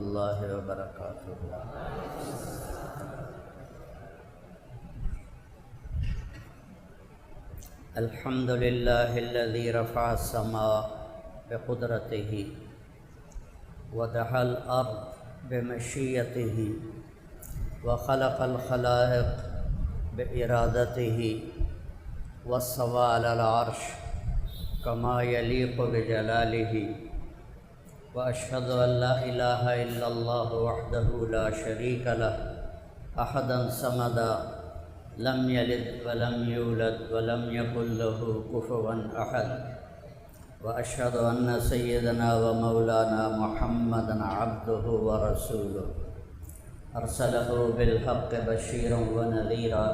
اللہ وبرکاتہ۔ الحمد للہ الذی رفع السماء بقدرتہ ودحا الارض بمشیتہ وخلق الخلائق بارادتہ واستوى علی العرش کما یلیق بجلالہ واشهد ان لا الہ الا اللہ وحدہ لا شریک لہ احدا صمدا لم یلد ولم یولد ولم یکن له کفوا احد واشهد ان سیدنا ومولانا محمدا عبدہ ورسولہ ارسلہ بالحق بشیرا ونذیرا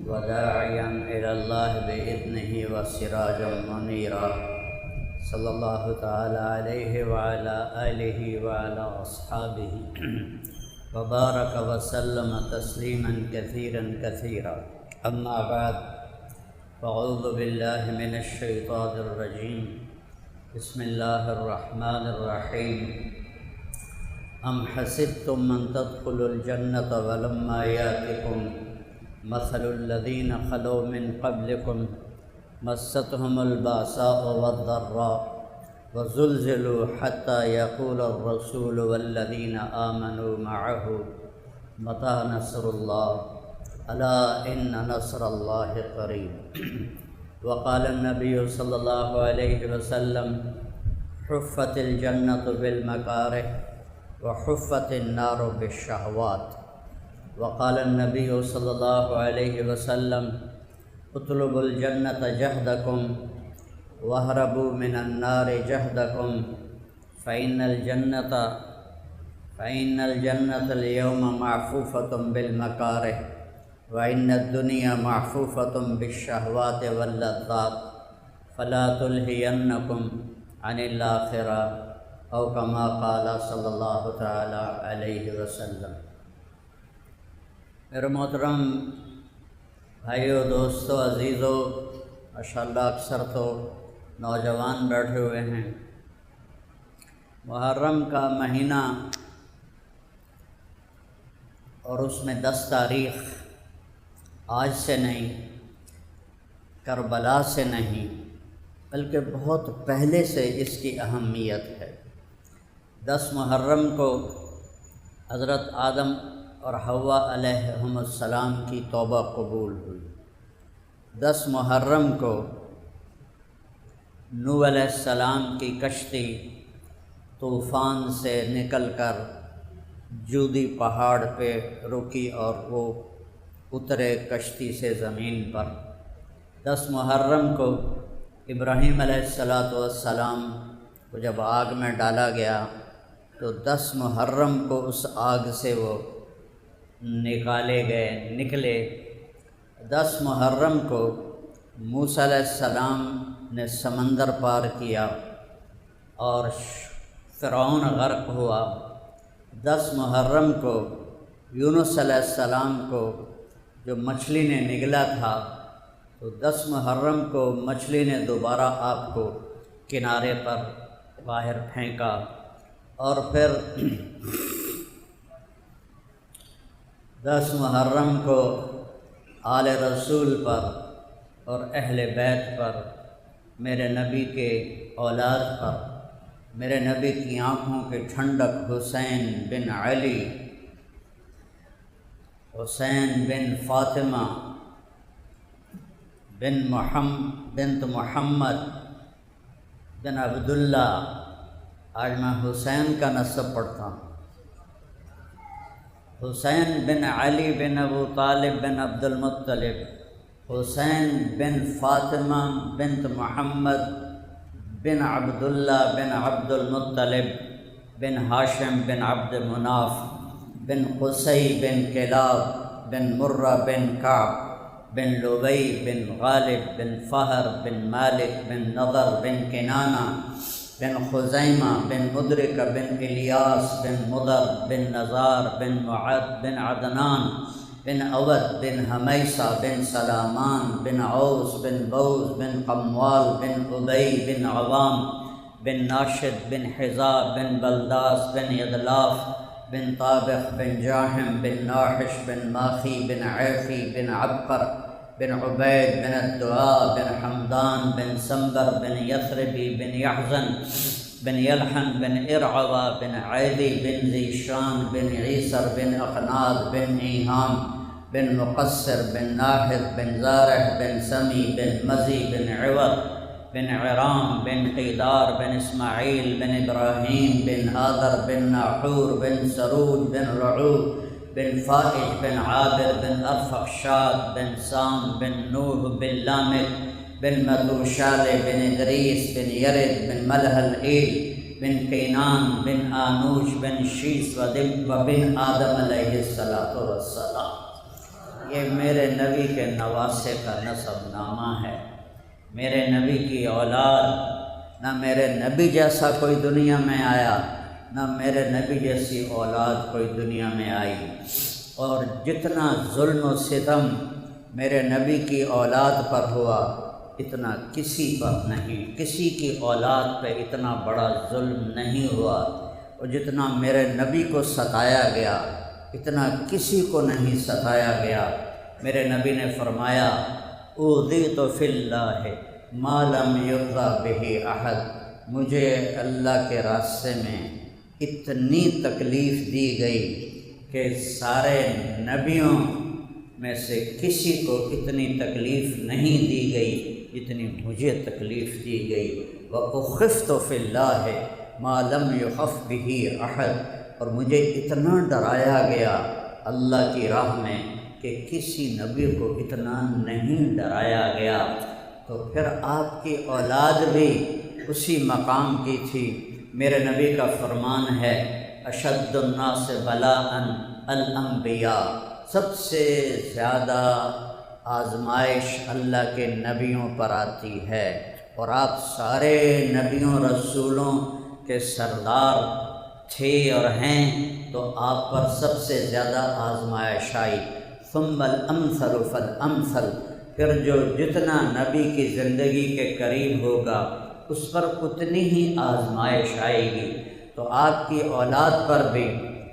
وداعیا الی اللہ باذنہ وسراجا منیرا صلی اللہ تعالی علیہ وعلی آلہ وعلی اصحابہ وبارک وسلم تسلیما کثیرا کثیرا اما بعد فاعوذ باللہ من الشیطان الرجیم بسم اللہ الرحمن الرحیم ام حسبتم من تدخلوا الجنة ولما یاتکم مثل الذین خلوا من قبلکم مستهم البأساء والضراء وزلزلوا حتى يقول الرسول والذين آمنوا معه متى نصر الله ألا إن نصر الله قريب وقال النبي صلى الله عليه وسلم حفت الجنة بالمكاره وحفت النار بالشهوات وقال النبي صلى الله عليه وسلم اطلبوا الجنة جهدكم واهربوا من النار جهدكم فإن الجنة اليوم معفوفة بالمكاره وإن الدنيا معفوفة بالشهوات واللذات فلا تلهينكم عن الآخرة أو كما قال صلى الله تعالى عليه وسلم۔ میرے محترم بھائیو، دوستو، عزیزو، ماشاءاللہ اکثر تو نوجوان بیٹھے ہوئے ہیں۔ محرم کا مہینہ اور اس میں 10 تاریخ آج سے نہیں، کربلا سے نہیں، بلکہ بہت پہلے سے اس کی اہمیت ہے۔ 10 محرم کو حضرت آدم اور حوا علیہم السلام کی توبہ قبول ہوئی۔ 10 محرم کو نوح علیہ السلام کی کشتی طوفان سے نکل کر جودی پہاڑ پہ رکی اور وہ اترے کشتی سے زمین پر۔ 10 محرم کو ابراہیم علیہ السلام کو جب آگ میں ڈالا گیا تو 10 محرم کو اس آگ سے وہ نکلے۔ 10 محرم کو موسیٰ علیہ السلام نے سمندر پار کیا اور فرعون غرق ہوا۔ 10 محرم کو یونس علیہ السلام کو جو مچھلی نے نگلا تھا تو 10 محرم کو مچھلی نے دوبارہ آپ کو کنارے پر باہر پھینکا۔ اور پھر 10 محرم کو آل رسول پر اور اہل بیت پر، میرے نبی کے اولاد پر، میرے نبی کی آنکھوں کے ٹھنڈک حسین بن علی، حسین بن فاطمہ بنت محمد بن عبداللہ، آج میں حسین کا نسب پڑھتا ہوں، حسین بن علی بن ابو طالب بن عبد المطلب، حسین بن فاطمہ بنت محمد بن عبداللہ بن عبد المطلب بن ہاشم بن عبد مناف بن قصی بن کلاب بن مرہ بن کعب بن لبی بن غالب بن فہر بن مالک بن نضر بن کنانہ بن خزیمہ بن مدرک بن الیاس بن مضر بن نزار بن معد بن عدنان بن عود بن حمیسہ بن سلامان بن عوس بن بوز بن قموال بن ابی بن عوام بن ناشد بن حزاب بن بلداس بن یدلاف بن طابخ بن جاحم بن ناحش بن ماخی بن عیفی بن عبقر بن عبید بن الدعاء بن حمدان بن سنبر بن یثربی بن یحزن بن یلحن بن ارعوا بن عیدی بن ذیشان بن عیسر بن اخناد بن ایہام بن مقصر بن ناحد بن زارح بن سمی بن مزی بن عوض بن عرام بن قیدار بن اسماعیل بن ابراہیم بن آدر بن ناحور بن سرود بن رعوب بن فائج بن عابر بن ارفخشاد بن سام بن نوح بن لامک بن متوشال بن ادریس بن یرد بن ملح العیل بن کینان بن آنوش بن شیس و بن آدم علیہ السلام۔ یہ میرے نبی کے نواسے کا نسب نامہ ہے۔ میرے نبی کی اولاد، نہ میرے نبی جیسا کوئی دنیا میں آیا، نہ میرے نبی جیسی اولاد کوئی دنیا میں آئی، اور جتنا ظلم و ستم میرے نبی کی اولاد پر ہوا اتنا کسی پر نہیں، کسی کی اولاد پہ اتنا بڑا ظلم نہیں ہوا، اور جتنا میرے نبی کو ستایا گیا اتنا کسی کو نہیں ستایا گیا۔ میرے نبی نے فرمایا اوذیت فی اللہ ما لم یؤذ بہ احد، مجھے اللہ کے راستے میں اتنی تکلیف دی گئی کہ سارے نبیوں میں سے کسی کو اتنی تکلیف نہیں دی گئی جتنی مجھے تکلیف دی گئی۔ وَأُخِفْتُ فِي اللَّهِ مَا لَمْ يُخَفْ بِهِ أَحَدٌ، اور مجھے اتنا ڈرایا گیا اللہ کی راہ میں کہ کسی نبی کو اتنا نہیں ڈرایا گیا۔ تو پھر آپ کی اولاد بھی اسی مقام کی تھی۔ میرے نبی کا فرمان ہے اشد الناس بلاء الانبیاء، سب سے زیادہ آزمائش اللہ کے نبیوں پر آتی ہے، اور آپ سارے نبیوں رسولوں کے سردار تھے اور ہیں، تو آپ پر سب سے زیادہ آزمائش آئی۔ ثم الامثل فالامثل، پھر جو جتنا نبی کی زندگی کے قریب ہوگا اس پر اتنی ہی آزمائش آئے گی۔ تو آپ کی اولاد پر بھی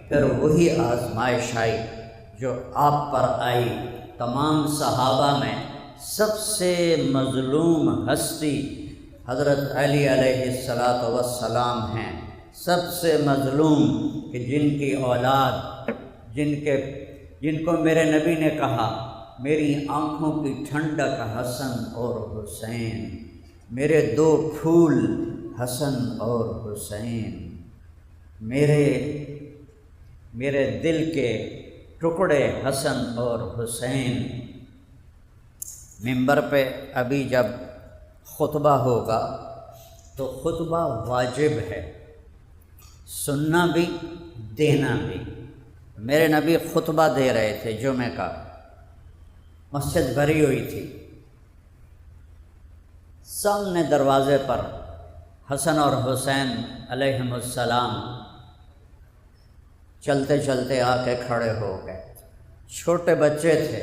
پھر وہی آزمائش آئی جو آپ پر آئی۔ تمام صحابہ میں سب سے مظلوم ہستی حضرت علی علیہ السلام ہیں، سب سے مظلوم، کہ جن کی اولاد، جن کو میرے نبی نے کہا میری آنکھوں کی ٹھنڈک حسن اور حسین، میرے دو پھول حسن اور حسین، میرے دل کے ٹکڑے حسن اور حسین۔ منبر پہ ابھی جب خطبہ ہوگا تو خطبہ واجب ہے، سننا بھی دینا بھی۔ میرے نبی خطبہ دے رہے تھے جمعہ کا، مسجد بھری ہوئی تھی، سامنے دروازے پر حسن اور حسین علیہم السلام چلتے چلتے آ کے کھڑے ہو گئے۔ چھوٹے بچے تھے،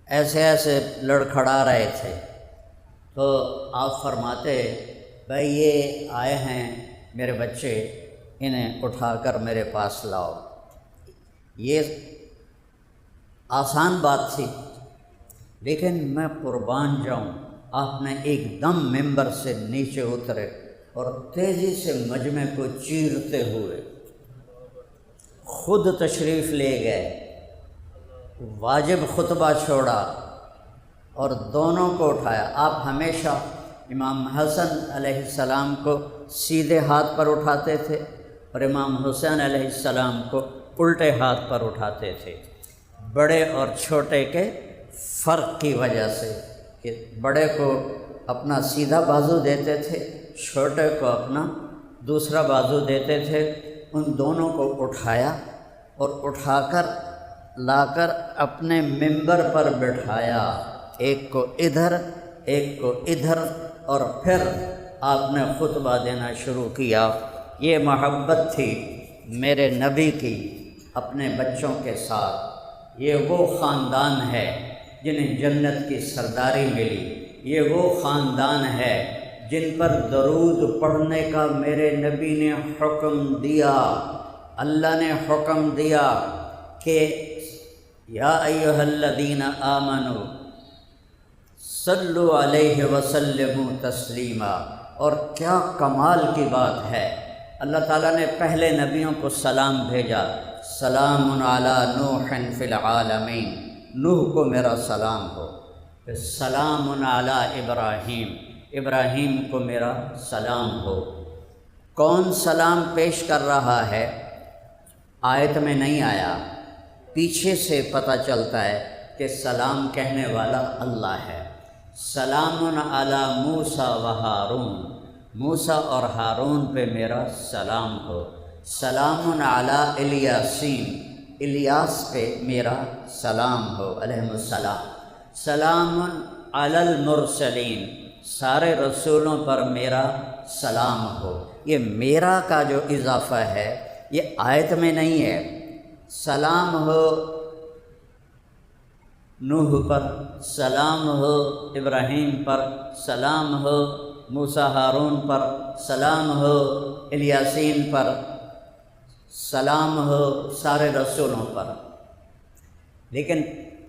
ایسے ایسے لڑکھڑا رہے تھے، تو آپ فرماتے بھائی یہ آئے ہیں میرے بچے، انہیں اٹھا کر میرے پاس لاؤ۔ یہ آسان بات تھی، لیکن میں قربان جاؤں، آپ نے ایک دم ممبر سے نیچے اترے اور تیزی سے مجمع کو چیرتے ہوئے خود تشریف لے گئے، واجب خطبہ چھوڑا اور دونوں کو اٹھایا۔ آپ ہمیشہ امام حسن علیہ السلام کو سیدھے ہاتھ پر اٹھاتے تھے اور امام حسین علیہ السلام کو الٹے ہاتھ پر اٹھاتے تھے، بڑے اور چھوٹے کے فرق کی وجہ سے، کہ بڑے کو اپنا سیدھا بازو دیتے تھے، چھوٹے کو اپنا دوسرا بازو دیتے تھے۔ ان دونوں کو اٹھایا اور اٹھا کر لا کر اپنے منبر پر بٹھایا، ایک کو ادھر ایک کو ادھر، اور پھر آپ نے خطبہ دینا شروع کیا۔ یہ محبت تھی میرے نبی کی اپنے بچوں کے ساتھ۔ یہ وہ خاندان ہے جنہیں جنت کی سرداری ملی، یہ وہ خاندان ہے جن پر درود پڑھنے کا میرے نبی نے حکم دیا۔ اللہ نے حکم دیا کہ یا ایھا الذین آمنوا صلوا علیہ وسلموا تسلیما۔ اور کیا کمال کی بات ہے، اللہ تعالیٰ نے پہلے نبیوں کو سلام بھیجا، سلام علی نوح فی العالمین، نوح کو میرا سلام ہو، پھر سلام علی ابراہیم، ابراہیم کو میرا سلام ہو۔ کون سلام پیش کر رہا ہے آیت میں نہیں آیا، پیچھے سے پتہ چلتا ہے کہ سلام کہنے والا اللہ ہے۔ سلام علی موسیٰ و ہارون، موسیٰ اور ہارون پہ میرا سلام ہو۔ سلام علی الیاسین، الیاس پہ میرا سلام ہو علیہ السلام۔ سلام علی المرسلین، سارے رسولوں پر میرا سلام ہو۔ یہ میرا کا جو اضافہ ہے یہ آیت میں نہیں ہے۔ سلام ہو نوح پر، سلام ہو ابراہیم پر، سلام ہو موسیٰ ہارون پر، سلام ہو الیاسین پر، سلام ہو سارے رسولوں پر۔ لیکن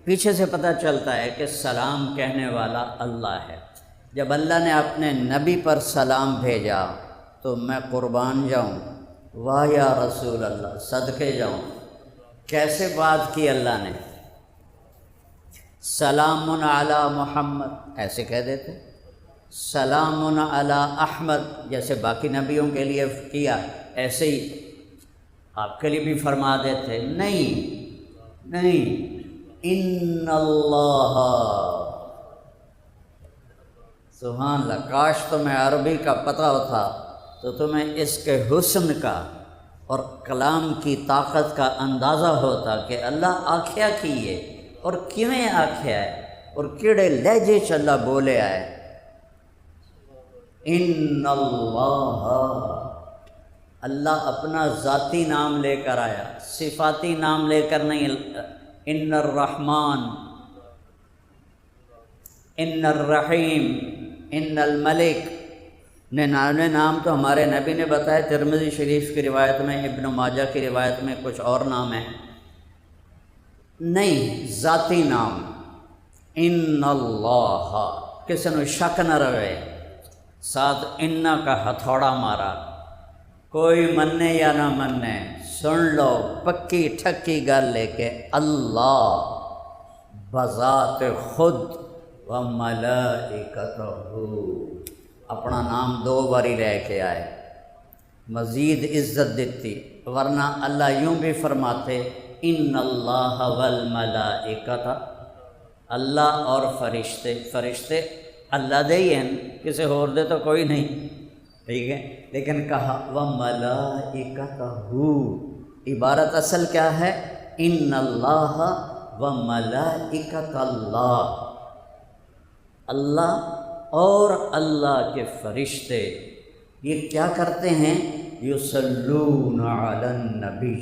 پیچھے سے پتہ چلتا ہے کہ سلام کہنے والا اللہ ہے۔ جب اللہ نے اپنے نبی پر سلام بھیجا تو میں قربان جاؤں، واہ یا رسول اللہ، صدقے جاؤں۔ کیسے بات کی اللہ نے، سلام علی محمد ایسے کہہ دیتے، سلام علی احمد جیسے باقی نبیوں کے لیے کیا، ایسے ہی آپ کے لیے بھی فرما دیتے۔ نہیں، ان اللہ، سبحان اللہ، کاش تمہیں عربی کا پتہ ہوتا تو تمہیں اس کے حسن کا اور کلام کی طاقت کا اندازہ ہوتا کہ اللہ آکھیا کیے اور کیویں آکھیا ہے اور کیڑے لہجے چ اللہ بولے آئے۔ ان اللہ اپنا ذاتی نام لے کر آیا، صفاتی نام لے کر نہیں۔ ان الرحمن، ان الرحیم، ان الملک، ننانوے نام تو ہمارے نبی نے بتایا، ترمذی شریف کی روایت میں، ابن ماجہ کی روایت میں کچھ اور نام ہیں۔ نہیں، ذاتی نام ان اللہ، کسی نے شک نہ رہے، ساتھ ان کا ہتھوڑا مارا، کوئی مننے یا نہ مننے، سن لو پکی ٹھکی گل لے کے اللہ بذات خود و ملائکتہ، اپنا نام دو باری لے کے آئے، مزید عزت دیتی، ورنہ اللہ یوں بھی فرماتے ان اللہ والملائکۃ، اللہ اور فرشتے اللہ دے ہی ہیں، کسی اور دے تو کوئی نہیں، ٹھیک ہے، لیکن کہا وملائکتہ، عبارت اصل کیا ہے، ان اللہ وملائکۃ اللہ، اللہ اور اللہ کے فرشتے یہ کیا کرتے ہیں، یصلون علی النبی۔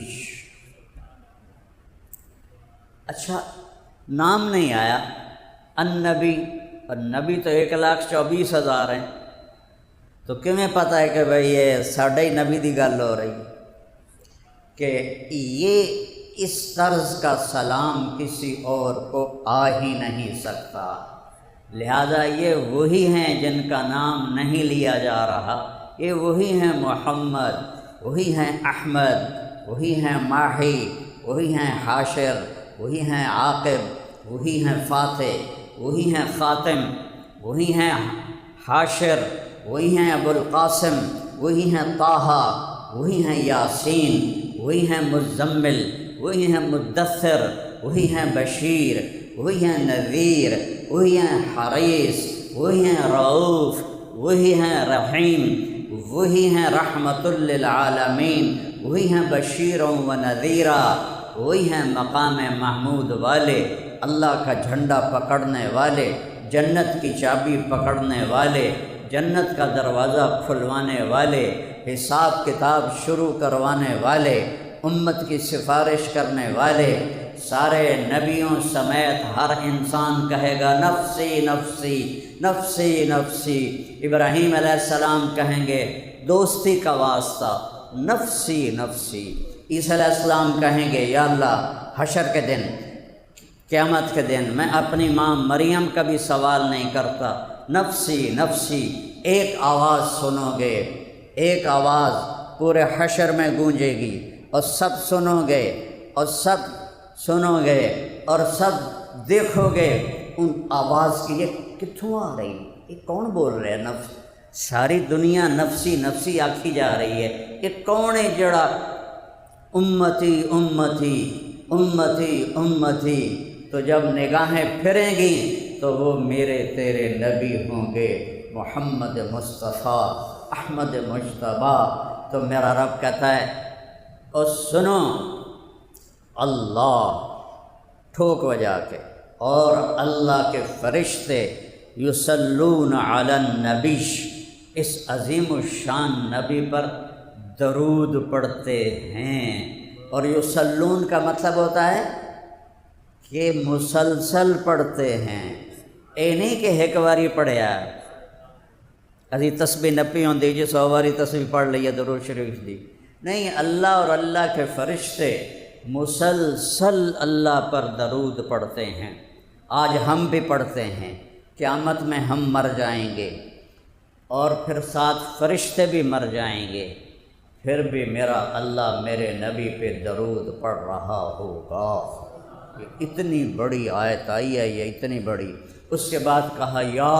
اچھا، نام نہیں آیا النبی، اور نبی تو 1,24,000 ہیں، تو کیویں پتہ ہے کہ بھئی یہ ساڈے ہی نبی دی گل ہو رہی، کہ یہ اس طرز کا سلام کسی اور کو آ ہی نہیں سکتا، لہذا یہ وہی ہیں جن کا نام نہیں لیا جا رہا، یہ وہی ہیں محمد، وہی ہیں احمد، وہی ہیں ماہی، وہی ہیں حاشر، وہی ہیں عاقب، وہی ہیں فاتح، وہی ہیں خاتم، وہی ہیں حاشر، وہی ہیں ابو القاسم، وہی ہیں طٰہٰ، وہی ہیں یاسین، وہی ہیں مزمل، وہی ہیں مدثر، وہی ہیں بشیر، وہی ہیں نذیر، وہی ہیں حریص، وہی ہیں رؤوف، وہی ہیں رحیم، وہی ہیں رحمت للعالمین، وہی ہیں بشیر و نذیرا، وہی ہیں مقام محمود والے، اللہ کا جھنڈا پکڑنے والے، جنت کی چابی پکڑنے والے، جنت کا دروازہ کھلوانے والے، حساب کتاب شروع کروانے والے، امت کی سفارش کرنے والے سارے نبیوں سمیت ہر انسان کہے گا نفسی نفسی نفسی نفسی۔ ابراہیم علیہ السلام کہیں گے دوستی کا واسطہ نفسی نفسی۔ عیسیٰ علیہ السلام کہیں گے یا اللہ حشر کے دن، قیامت کے دن میں اپنی ماں مریم کا بھی سوال نہیں کرتا، نفسی نفسی۔ ایک آواز سنو گے، ایک آواز پورے حشر میں گونجے گی اور سب سنو گے اور سب سنو گے اور سب دیکھو گے ان آواز کی، یہ کتھوں آ رہی، یہ کون بول رہے ہیں؟ نفس، ساری دنیا نفسی نفسی آکھی جا رہی ہے، یہ کون ہے جڑا امتی امتی امتی امتی؟ تو جب نگاہیں پھریں گی تو وہ میرے تیرے نبی ہوں گے، محمد مصطفیٰ احمد مجتبیٰ۔ تو میرا رب کہتا ہے اور سنو، اللہ ٹھوک بجا کے اور اللہ کے فرشتے یصلون علی النبی، اس عظیم الشان نبی پر درود پڑھتے ہیں۔ اور یصلون کا مطلب ہوتا ہے کہ مسلسل پڑھتے ہیں، اے نہیں کہ ایک باری پڑھیا ابھی تسبیح نپی ہوندی جی 100 باری تسبیح پڑھ لیا درود شریف دی، نہیں، اللہ اور اللہ کے فرشتے مسلسل اللہ پر درود پڑھتے ہیں۔ آج ہم بھی پڑھتے ہیں، قیامت میں ہم مر جائیں گے اور پھر ساتھ فرشتے بھی مر جائیں گے، پھر بھی میرا اللہ میرے نبی پہ درود پڑھ رہا ہوگا۔ یہ اتنی بڑی آیت آئی ہے، یہ اتنی بڑی۔ اس کے بعد کہا یا،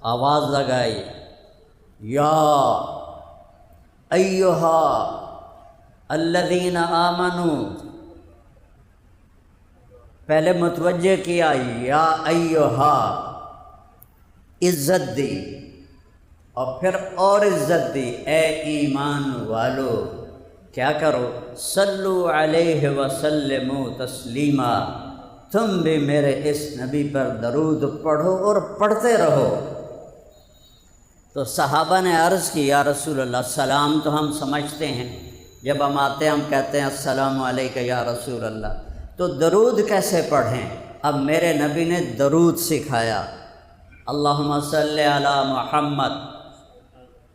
آواز لگائی، یا ایہا الذین آمنوا، پہلے متوجہ کیا یا ایہا، عزت دی، اور پھر اور عزت دی، اے ایمان والو کیا کرو، صلو علیہ وسلموا تسلیما، تم بھی میرے اس نبی پر درود پڑھو اور پڑھتے رہو۔ تو صحابہ نے عرض کی یا رسول اللہ، سلام تو ہم سمجھتے ہیں، جب ہم آتے ہیں ہم کہتے ہیں السلام علیکم یا رسول اللہ، تو درود کیسے پڑھیں؟ اب میرے نبی نے درود سکھایا، اللہم صلی علی محمد،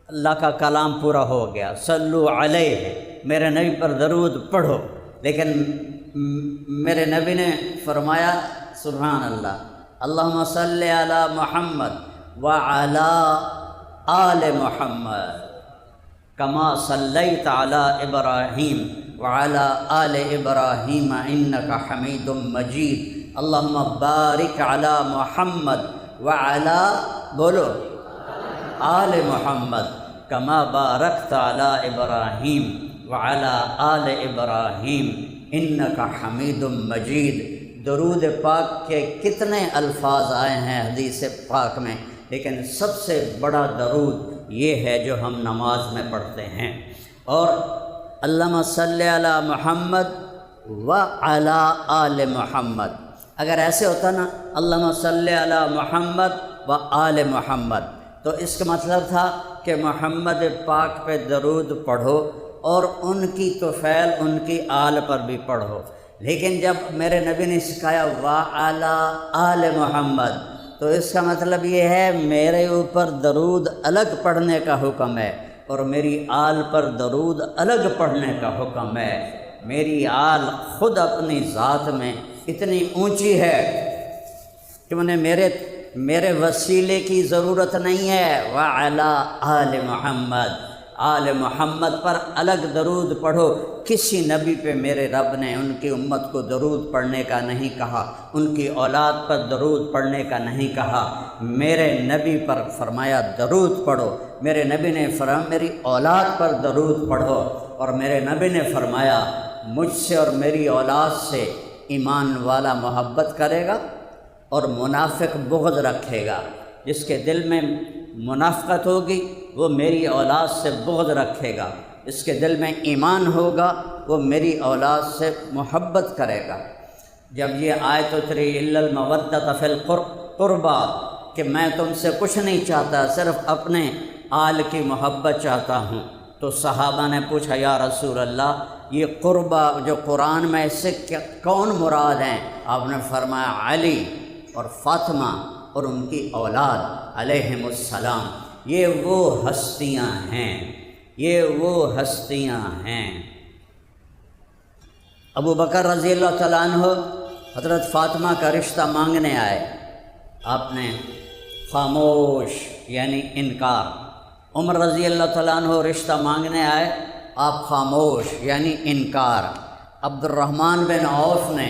اللہ کا کلام پورا ہو گیا، صلو علیہ، میرے نبی پر درود پڑھو، لیکن میرے نبی نے فرمایا سبحان اللہ، اللہم صلی علی محمد وعلی آل محمد کما صلیت علی ابراہیم وعلی آل ابراہیم انک حمید مجید، اللہم بارک علی محمد وعلی بولو آل محمد کما بارکت علی ابراہیم وعلی آل ابراہیم انک حمید مجید۔ درود پاک کے کتنے الفاظ آئے ہیں حدیث پاک میں، لیکن سب سے بڑا درود یہ ہے جو ہم نماز میں پڑھتے ہیں۔ اور اللہم صلی علی محمد وعلی آل محمد، اگر ایسے ہوتا نا اللہم صلی علی محمد وآل محمد، تو اس کا مطلب تھا کہ محمد پاک پہ درود پڑھو اور ان کی طفیل ان کی آل پر بھی پڑھو، لیکن جب میرے نبی نے سکھایا وعلی آل محمد، تو اس کا مطلب یہ ہے میرے اوپر درود الگ پڑھنے کا حکم ہے اور میری آل پر درود الگ پڑھنے کا حکم ہے۔ میری آل خود اپنی ذات میں اتنی اونچی ہے کہ انہیں میرے وسیلے کی ضرورت نہیں ہے۔ وعلی آل محمد، آل محمد پر الگ درود پڑھو۔ کسی نبی پہ میرے رب نے ان کی امت کو درود پڑھنے کا نہیں کہا، ان کی اولاد پر درود پڑھنے کا نہیں کہا، میرے نبی پر فرمایا درود پڑھو۔ میرے نبی نے فرمایا میری اولاد پر درود پڑھو، اور میرے نبی نے فرمایا مجھ سے اور میری اولاد سے ایمان والا محبت کرے گا اور منافق بغض رکھے گا۔ جس کے دل میں منافقت ہوگی وہ میری اولاد سے بغض رکھے گا، جس کے دل میں ایمان ہوگا وہ میری اولاد سے محبت کرے گا۔ جب یہ آیت اتری الا المودۃ فی القربى کہ میں تم سے کچھ نہیں چاہتا، صرف اپنے آل کی محبت چاہتا ہوں، تو صحابہ نے پوچھا یا رسول اللہ یہ قربہ جو قرآن میں اس سے کون مراد ہیں؟ آپ نے فرمایا علی اور فاطمہ اور ان کی اولاد علیہم السلام، یہ وہ ہستیاں ہیں، یہ وہ ہستیاں ہیں۔ ابو بکر رضی اللہ تعالیٰ عنہ حضرت فاطمہ کا رشتہ مانگنے آئے، آپ نے خاموش یعنی انکار۔ عمر رضی اللہ تعالیٰ عنہ رشتہ مانگنے آئے، آپ خاموش یعنی انکار۔ عبد الرحمن بن عوف نے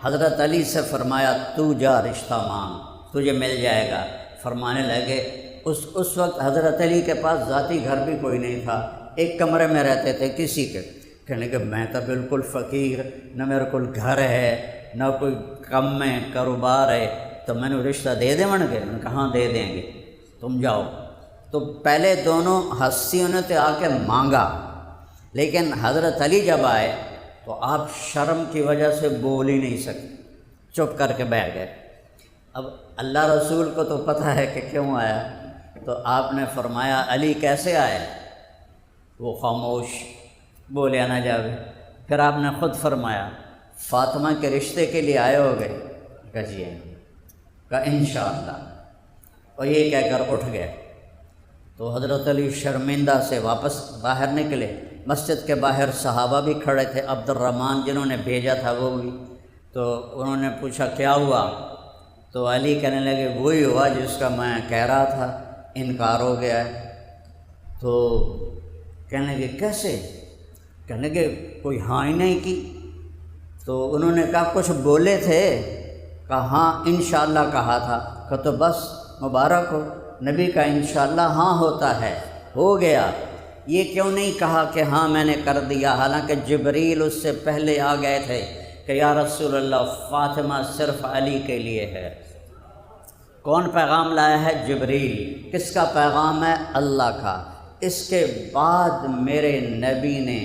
حضرت علی سے فرمایا تو جا رشتہ مانگ، تجھے مل جائے گا۔ فرمانے لگے اس وقت حضرت علی کے پاس ذاتی گھر بھی کوئی نہیں تھا، ایک کمرے میں رہتے تھے کسی کے۔ کہنے کہ میں تو بالکل فقیر، نہ میرے کو گھر ہے نہ کوئی کم میں کاروبار ہے، تو میں نے رشتہ دے دیں گے؟ میں نے کہاں دے دیں گے، تم جاؤ۔ تو پہلے دونوں ہستیوں نے تو آ کے مانگا، لیکن حضرت علی جب آئے تو آپ شرم کی وجہ سے بول ہی نہیں سکتے، چپ کر کے بیٹھ گئے۔ اب اللہ رسول کو تو پتہ ہے کہ کیوں آیا، تو آپ نے فرمایا علی کیسے آئے؟ وہ خاموش، بولیا نہ جاوے۔ پھر آپ نے خود فرمایا فاطمہ کے رشتے کے لیے آئے ہو گئے؟ کہا جی ہیں، کہا انشاءاللہ، اور یہ کہہ کر اٹھ گئے۔ تو حضرت علی شرمندہ سے واپس باہر نکلے، مسجد کے باہر صحابہ بھی کھڑے تھے، عبد الرحمن جنہوں نے بھیجا تھا وہ بھی۔ تو انہوں نے پوچھا کیا ہوا؟ تو علی کہنے لگے وہی ہوا جس کا میں کہہ رہا تھا، انکار ہو گیا ہے۔ تو کہنے لگے کیسے؟ کہنے لگے کوئی ہاں ہی نہیں کی۔ تو انہوں نے کہا کچھ بولے تھے؟ کہا ہاں انشاءاللہ کہا تھا۔ کہا تو بس مبارک ہو، نبی کا انشاءاللہ ہاں ہوتا ہے، ہو گیا۔ یہ کیوں نہیں کہا کہ ہاں میں نے کر دیا، حالانکہ جبریل اس سے پہلے آ گئے تھے کہ یا رسول اللہ فاطمہ صرف علی کے لیے ہے۔ کون پیغام لایا ہے؟ جبریل۔ کس کا پیغام ہے؟ اللہ کا۔ اس کے بعد میرے نبی نے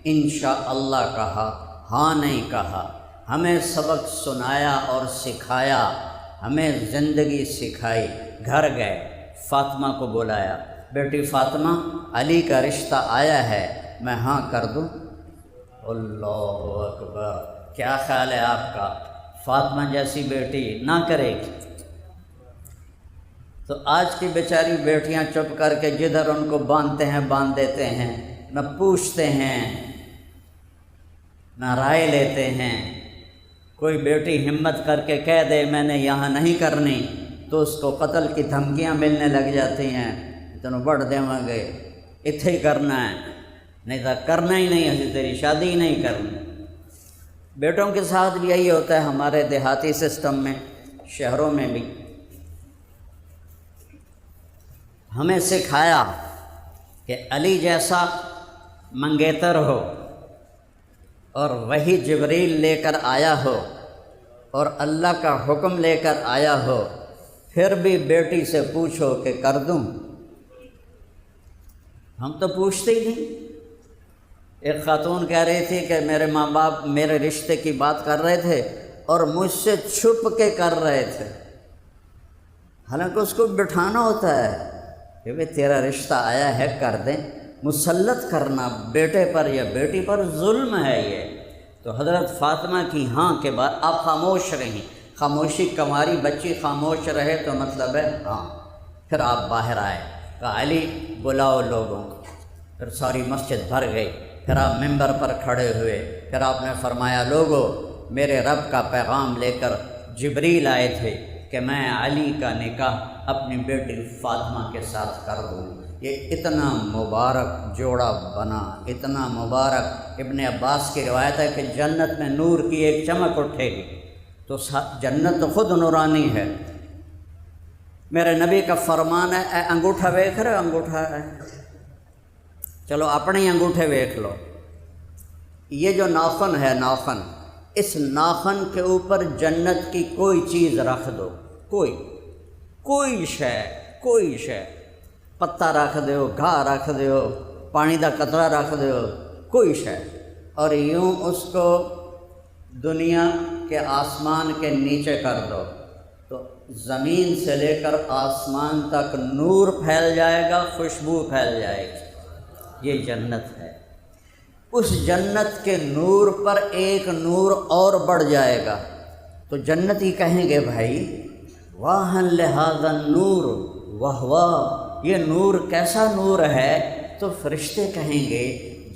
انشاءاللہ کہا، ہاں نہیں کہا۔ ہمیں سبق سنایا اور سکھایا، ہمیں زندگی سکھائی۔ گھر گئے، فاطمہ کو بلایا، بیٹی فاطمہ علی کا رشتہ آیا ہے، میں ہاں کر دوں؟ اللہ اکبر، کیا خیال ہے آپ کا؟ فاطمہ جیسی بیٹی نہ کرے گی؟ تو آج کی بیچاری بیٹیاں چپ کر کے جدھر ان کو باندھتے ہیں باندھ دیتے ہیں، نہ پوچھتے ہیں نہ رائے لیتے ہیں۔ کوئی بیٹی ہمت کر کے کہہ دے میں نے یہاں نہیں کرنی تو اس کو قتل کی دھمکیاں ملنے لگ جاتی ہیں، تینوں بڑھ دیواں گے، اتھے ہی کرنا ہے، نہیں تو کرنا ہی نہیں، ایسی تیری شادی ہی نہیں کرنی۔ بیٹوں کے ساتھ بھی یہی ہوتا ہے ہمارے دیہاتی سسٹم میں، شہروں میں بھی۔ ہمیں سکھایا کہ علی جیسا منگیتر ہو اور وہی جبریل لے کر آیا ہو اور اللہ کا حکم لے کر آیا ہو، پھر بھی بیٹی سے پوچھو کہ کر دوں؟ ہم تو پوچھتے ہی نہیں۔ ایک خاتون کہہ رہی تھی کہ میرے ماں باپ میرے رشتے کی بات کر رہے تھے اور مجھ سے چھپ کے کر رہے تھے، حالانکہ اس کو بٹھانا ہوتا ہے کہ بھئی تیرا رشتہ آیا ہے کر دیں۔ مسلط کرنا بیٹے پر یا بیٹی پر ظلم ہے یہ۔ تو حضرت فاطمہ کی ہاں کے بعد آپ خاموش رہیں، خاموشی کماری بچی خاموش رہے تو مطلب ہے ہاں۔ پھر آپ باہر آئے، کہا علی بلاؤ لوگوں کو، پھر ساری مسجد بھر گئی۔ پھر آپ ممبر پر کھڑے ہوئے، پھر آپ نے فرمایا لوگو میرے رب کا پیغام لے کر جبریل آئے تھے کہ میں علی کا نکاح اپنی بیٹی فاطمہ کے ساتھ کر دوں۔ یہ اتنا مبارک جوڑا بنا، اتنا مبارک۔ ابن عباس کی روایت ہے کہ جنت میں نور کی ایک چمک اٹھے گی، تو جنت تو خود نورانی ہے۔ میرے نبی کا فرمان ہے اے انگوٹھا ویکھ رہے انگوٹھا ہے، چلو اپنے ہی انگوٹھے ویکھ لو۔ یہ جو ناخن ہے ناخن، اس ناخن کے اوپر جنت کی کوئی چیز رکھ دو، کوئی شے، پتا رکھ دیو، گھاہ رکھ دیو، پانی دا قطرہ رکھ دیو، کوئی شے، اور یوں اس کو دنیا کے آسمان کے نیچے کر دو تو زمین سے لے کر آسمان تک نور پھیل جائے گا، خوشبو پھیل جائے گی۔ یہ جنت ہے۔ اس جنت کے نور پر ایک نور اور بڑھ جائے گا تو جنتی کہیں گے بھائی واہ لہذا النور، واہ واہ یہ نور کیسا نور ہے؟ تو فرشتے کہیں گے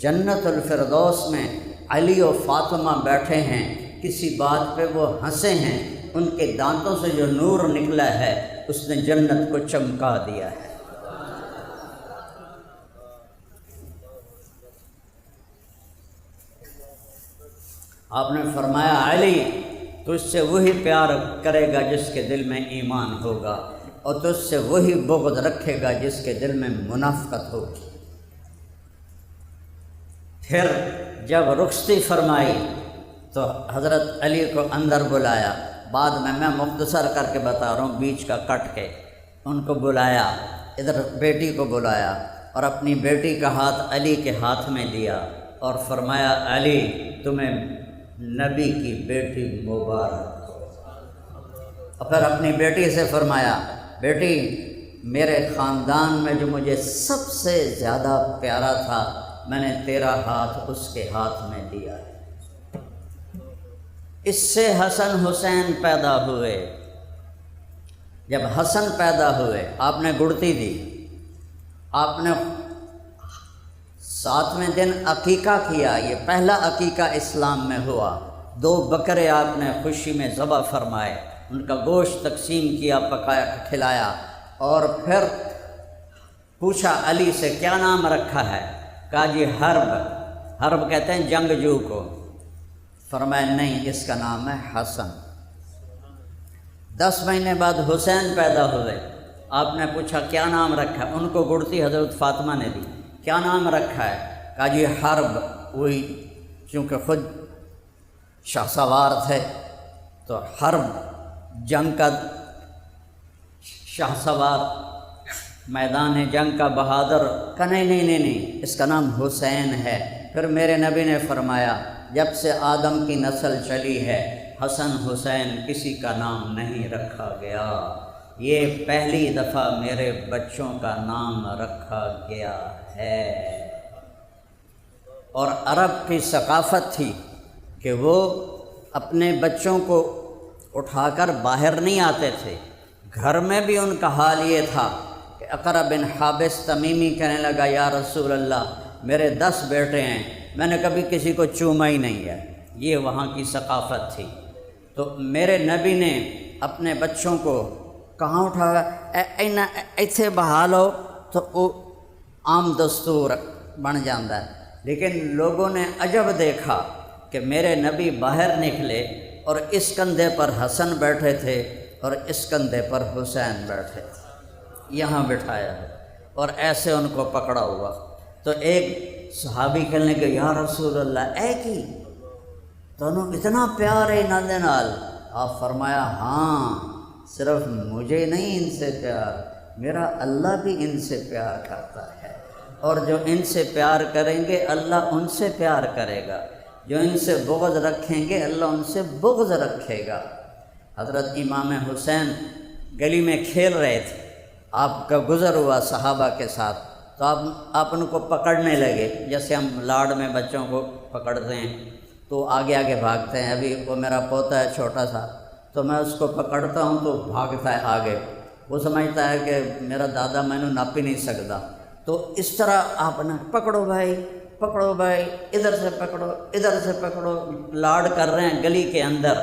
جنت الفردوس میں علی و فاطمہ بیٹھے ہیں، کسی بات پہ وہ ہنسے ہیں، ان کے دانتوں سے جو نور نکلا ہے اس نے جنت کو چمکا دیا ہے۔ آپ نے فرمایا علی تجھ سے وہی پیار کرے گا جس کے دل میں ایمان ہوگا، اور تجھ سے وہی بغض رکھے گا جس کے دل میں منافقت ہوگی۔ پھر جب رخصتی فرمائی تو حضرت علی کو اندر بلایا، بعد میں مختصر کر کے بتا رہا ہوں بیچ کا کٹ کے، ان کو بلایا، ادھر بیٹی کو بلایا اور اپنی بیٹی کا ہاتھ علی کے ہاتھ میں دیا اور فرمایا علی تمہیں نبی کی بیٹی مبارک ہو۔ اور پھر اپنی بیٹی سے فرمایا بیٹی میرے خاندان میں جو مجھے سب سے زیادہ پیارا تھا میں نے تیرا ہاتھ اس کے ہاتھ میں دیا ہے۔ اس سے حسن حسین پیدا ہوئے۔ جب حسن پیدا ہوئے آپ نے گڑتی دی، آپ نے 7ویں دن عقیقہ کیا، یہ پہلا عقیقہ اسلام میں ہوا۔ 2 بکرے آپ نے خوشی میں ذبح فرمائے، ان کا گوشت تقسیم کیا، پکایا کھلایا، اور پھر پوچھا علی سے کیا نام رکھا ہے؟ کہا جی حرب، حرب کہتے ہیں جنگجو کو۔ فرمایا نہیں اس کا نام ہے حسن۔ 10 مہینے بعد حسین پیدا ہوئے، آپ نے پوچھا کیا نام رکھا ہے؟ ان کو گڑتی حضرت فاطمہ نے دی، کیا نام رکھا ہے؟ کہا جی حرب، وہی چونکہ خود شاہ سوار تھے تو حرب جنگ کا شاہ سوار، میدان جنگ کا بہادر۔ کہ نہیں اس کا نام حسین ہے۔ پھر میرے نبی نے فرمایا جب سے آدم کی نسل چلی ہے حسن حسین کسی کا نام نہیں رکھا گیا، یہ پہلی دفعہ میرے بچوں کا نام رکھا گیا ہے۔ اور عرب کی ثقافت تھی کہ وہ اپنے بچوں کو اٹھا کر باہر نہیں آتے تھے، گھر میں بھی ان کا حال یہ تھا کہ اقرع بن حابس تمیمی کہنے لگا یا رسول اللہ میرے 10 بیٹے ہیں، میں نے کبھی کسی کو چوما ہی نہیں ہے۔ یہ وہاں کی ثقافت تھی۔ تو میرے نبی نے اپنے بچوں کو کہاں اٹھایا؟ ایتھے بہا لو تو وہ عام دستور بن جاتا ہے، لیکن لوگوں نے عجب دیکھا کہ میرے نبی باہر نکلے اور اس کندھے پر حسن بیٹھے تھے اور اس کندھے پر حسین بیٹھے تھے، یہاں بٹھایا ہے اور ایسے ان کو پکڑا ہوا۔ تو ایک صحابی کہنے کہ یا رسول اللہ اے کی تنوں اتنا پیار ہے انہاں دے نال؟ آپ فرمایا ہاں صرف مجھے نہیں ان سے پیار، میرا اللہ بھی ان سے پیار کرتا ہے، اور جو ان سے پیار کریں گے اللہ ان سے پیار کرے گا، جو ان سے بغض رکھیں گے اللہ ان سے بغض رکھے گا۔ حضرت امام حسین گلی میں کھیل رہے تھے، آپ کا گزر ہوا صحابہ کے ساتھ، تو آپ ان کو پکڑنے لگے جیسے ہم لاڈ میں بچوں کو پکڑتے ہیں تو آگے آگے بھاگتے ہیں۔ ابھی وہ میرا پوتا ہے چھوٹا سا، تو میں اس کو پکڑتا ہوں تو بھاگتا ہے آگے، وہ سمجھتا ہے کہ میرا دادا میں نے ناپ ہی نہیں سکتا۔ تو اس طرح آپ نے پکڑو بھائی پکڑو بھائی، ادھر سے پکڑو ادھر سے پکڑو، لاڈ کر رہے ہیں گلی کے اندر،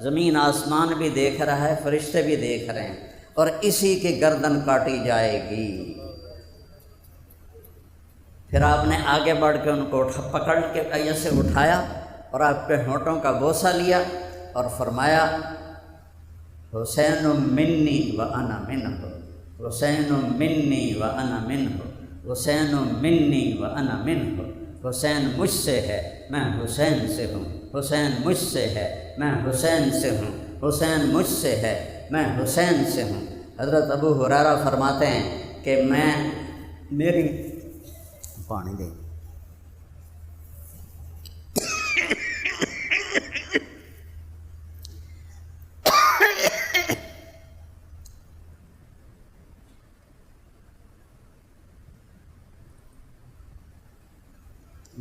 زمین آسمان بھی دیکھ رہا ہے، فرشتے بھی دیکھ رہے ہیں، اور اسی کی گردن کاٹی جائے گی۔ پھر آپ نے آگے بڑھ کے ان کو پکڑ کے ایسے اٹھایا اور آپ کے ہونٹوں کا بوسہ لیا اور فرمایا حسین منی و انا منہ، حسین منی و انا منہ، حسین منی و انا منہ، حسین مجھ سے ہے میں حسین سے ہوں، حسین مجھ سے ہے میں حسین سے ہوں، حسین مجھ سے ہے میں حسین سے ہوں۔ حضرت ابو ہریرہ فرماتے ہیں کہ میری پانی دے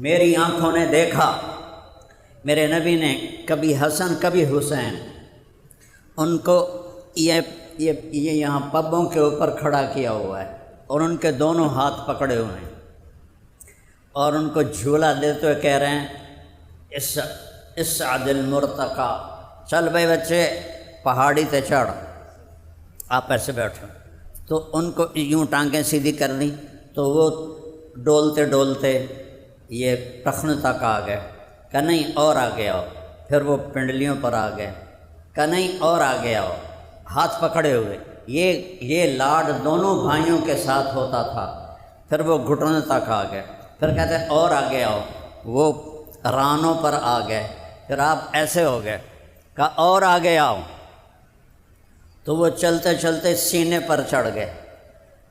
میری آنکھوں نے دیکھا میرے نبی نے کبھی حسن کبھی حسین ان کو یہ یہاں پبوں کے اوپر کھڑا کیا ہوا ہے اور ان کے دونوں ہاتھ پکڑے ہوئے ہیں اور ان کو جھولا دیتے ہوئے کہہ رہے ہیں اسعد المرتقی، چل بھائی بچے پہاڑی تے چڑھ، آپ ایسے بیٹھو۔ تو ان کو یوں ٹانگیں سیدھی کر لی تو وہ ڈولتے ڈولتے یہ ٹخن تک آ گئے، کہ نہیں اور آگے آؤ، پھر وہ پنڈلیوں پر آ گئے، کہ نہیں اور آگے آؤ، ہاتھ پکڑے ہوئے۔ یہ لاڈ دونوں بھائیوں کے ساتھ ہوتا تھا۔ پھر وہ گھٹنے تک آ گئے، پھر کہتے ہیں اور آگے آؤ، وہ رانوں پر آ گئے، پھر آپ ایسے ہو گئے، کہا اور آگے آؤ، تو وہ چلتے چلتے سینے پر چڑھ گئے۔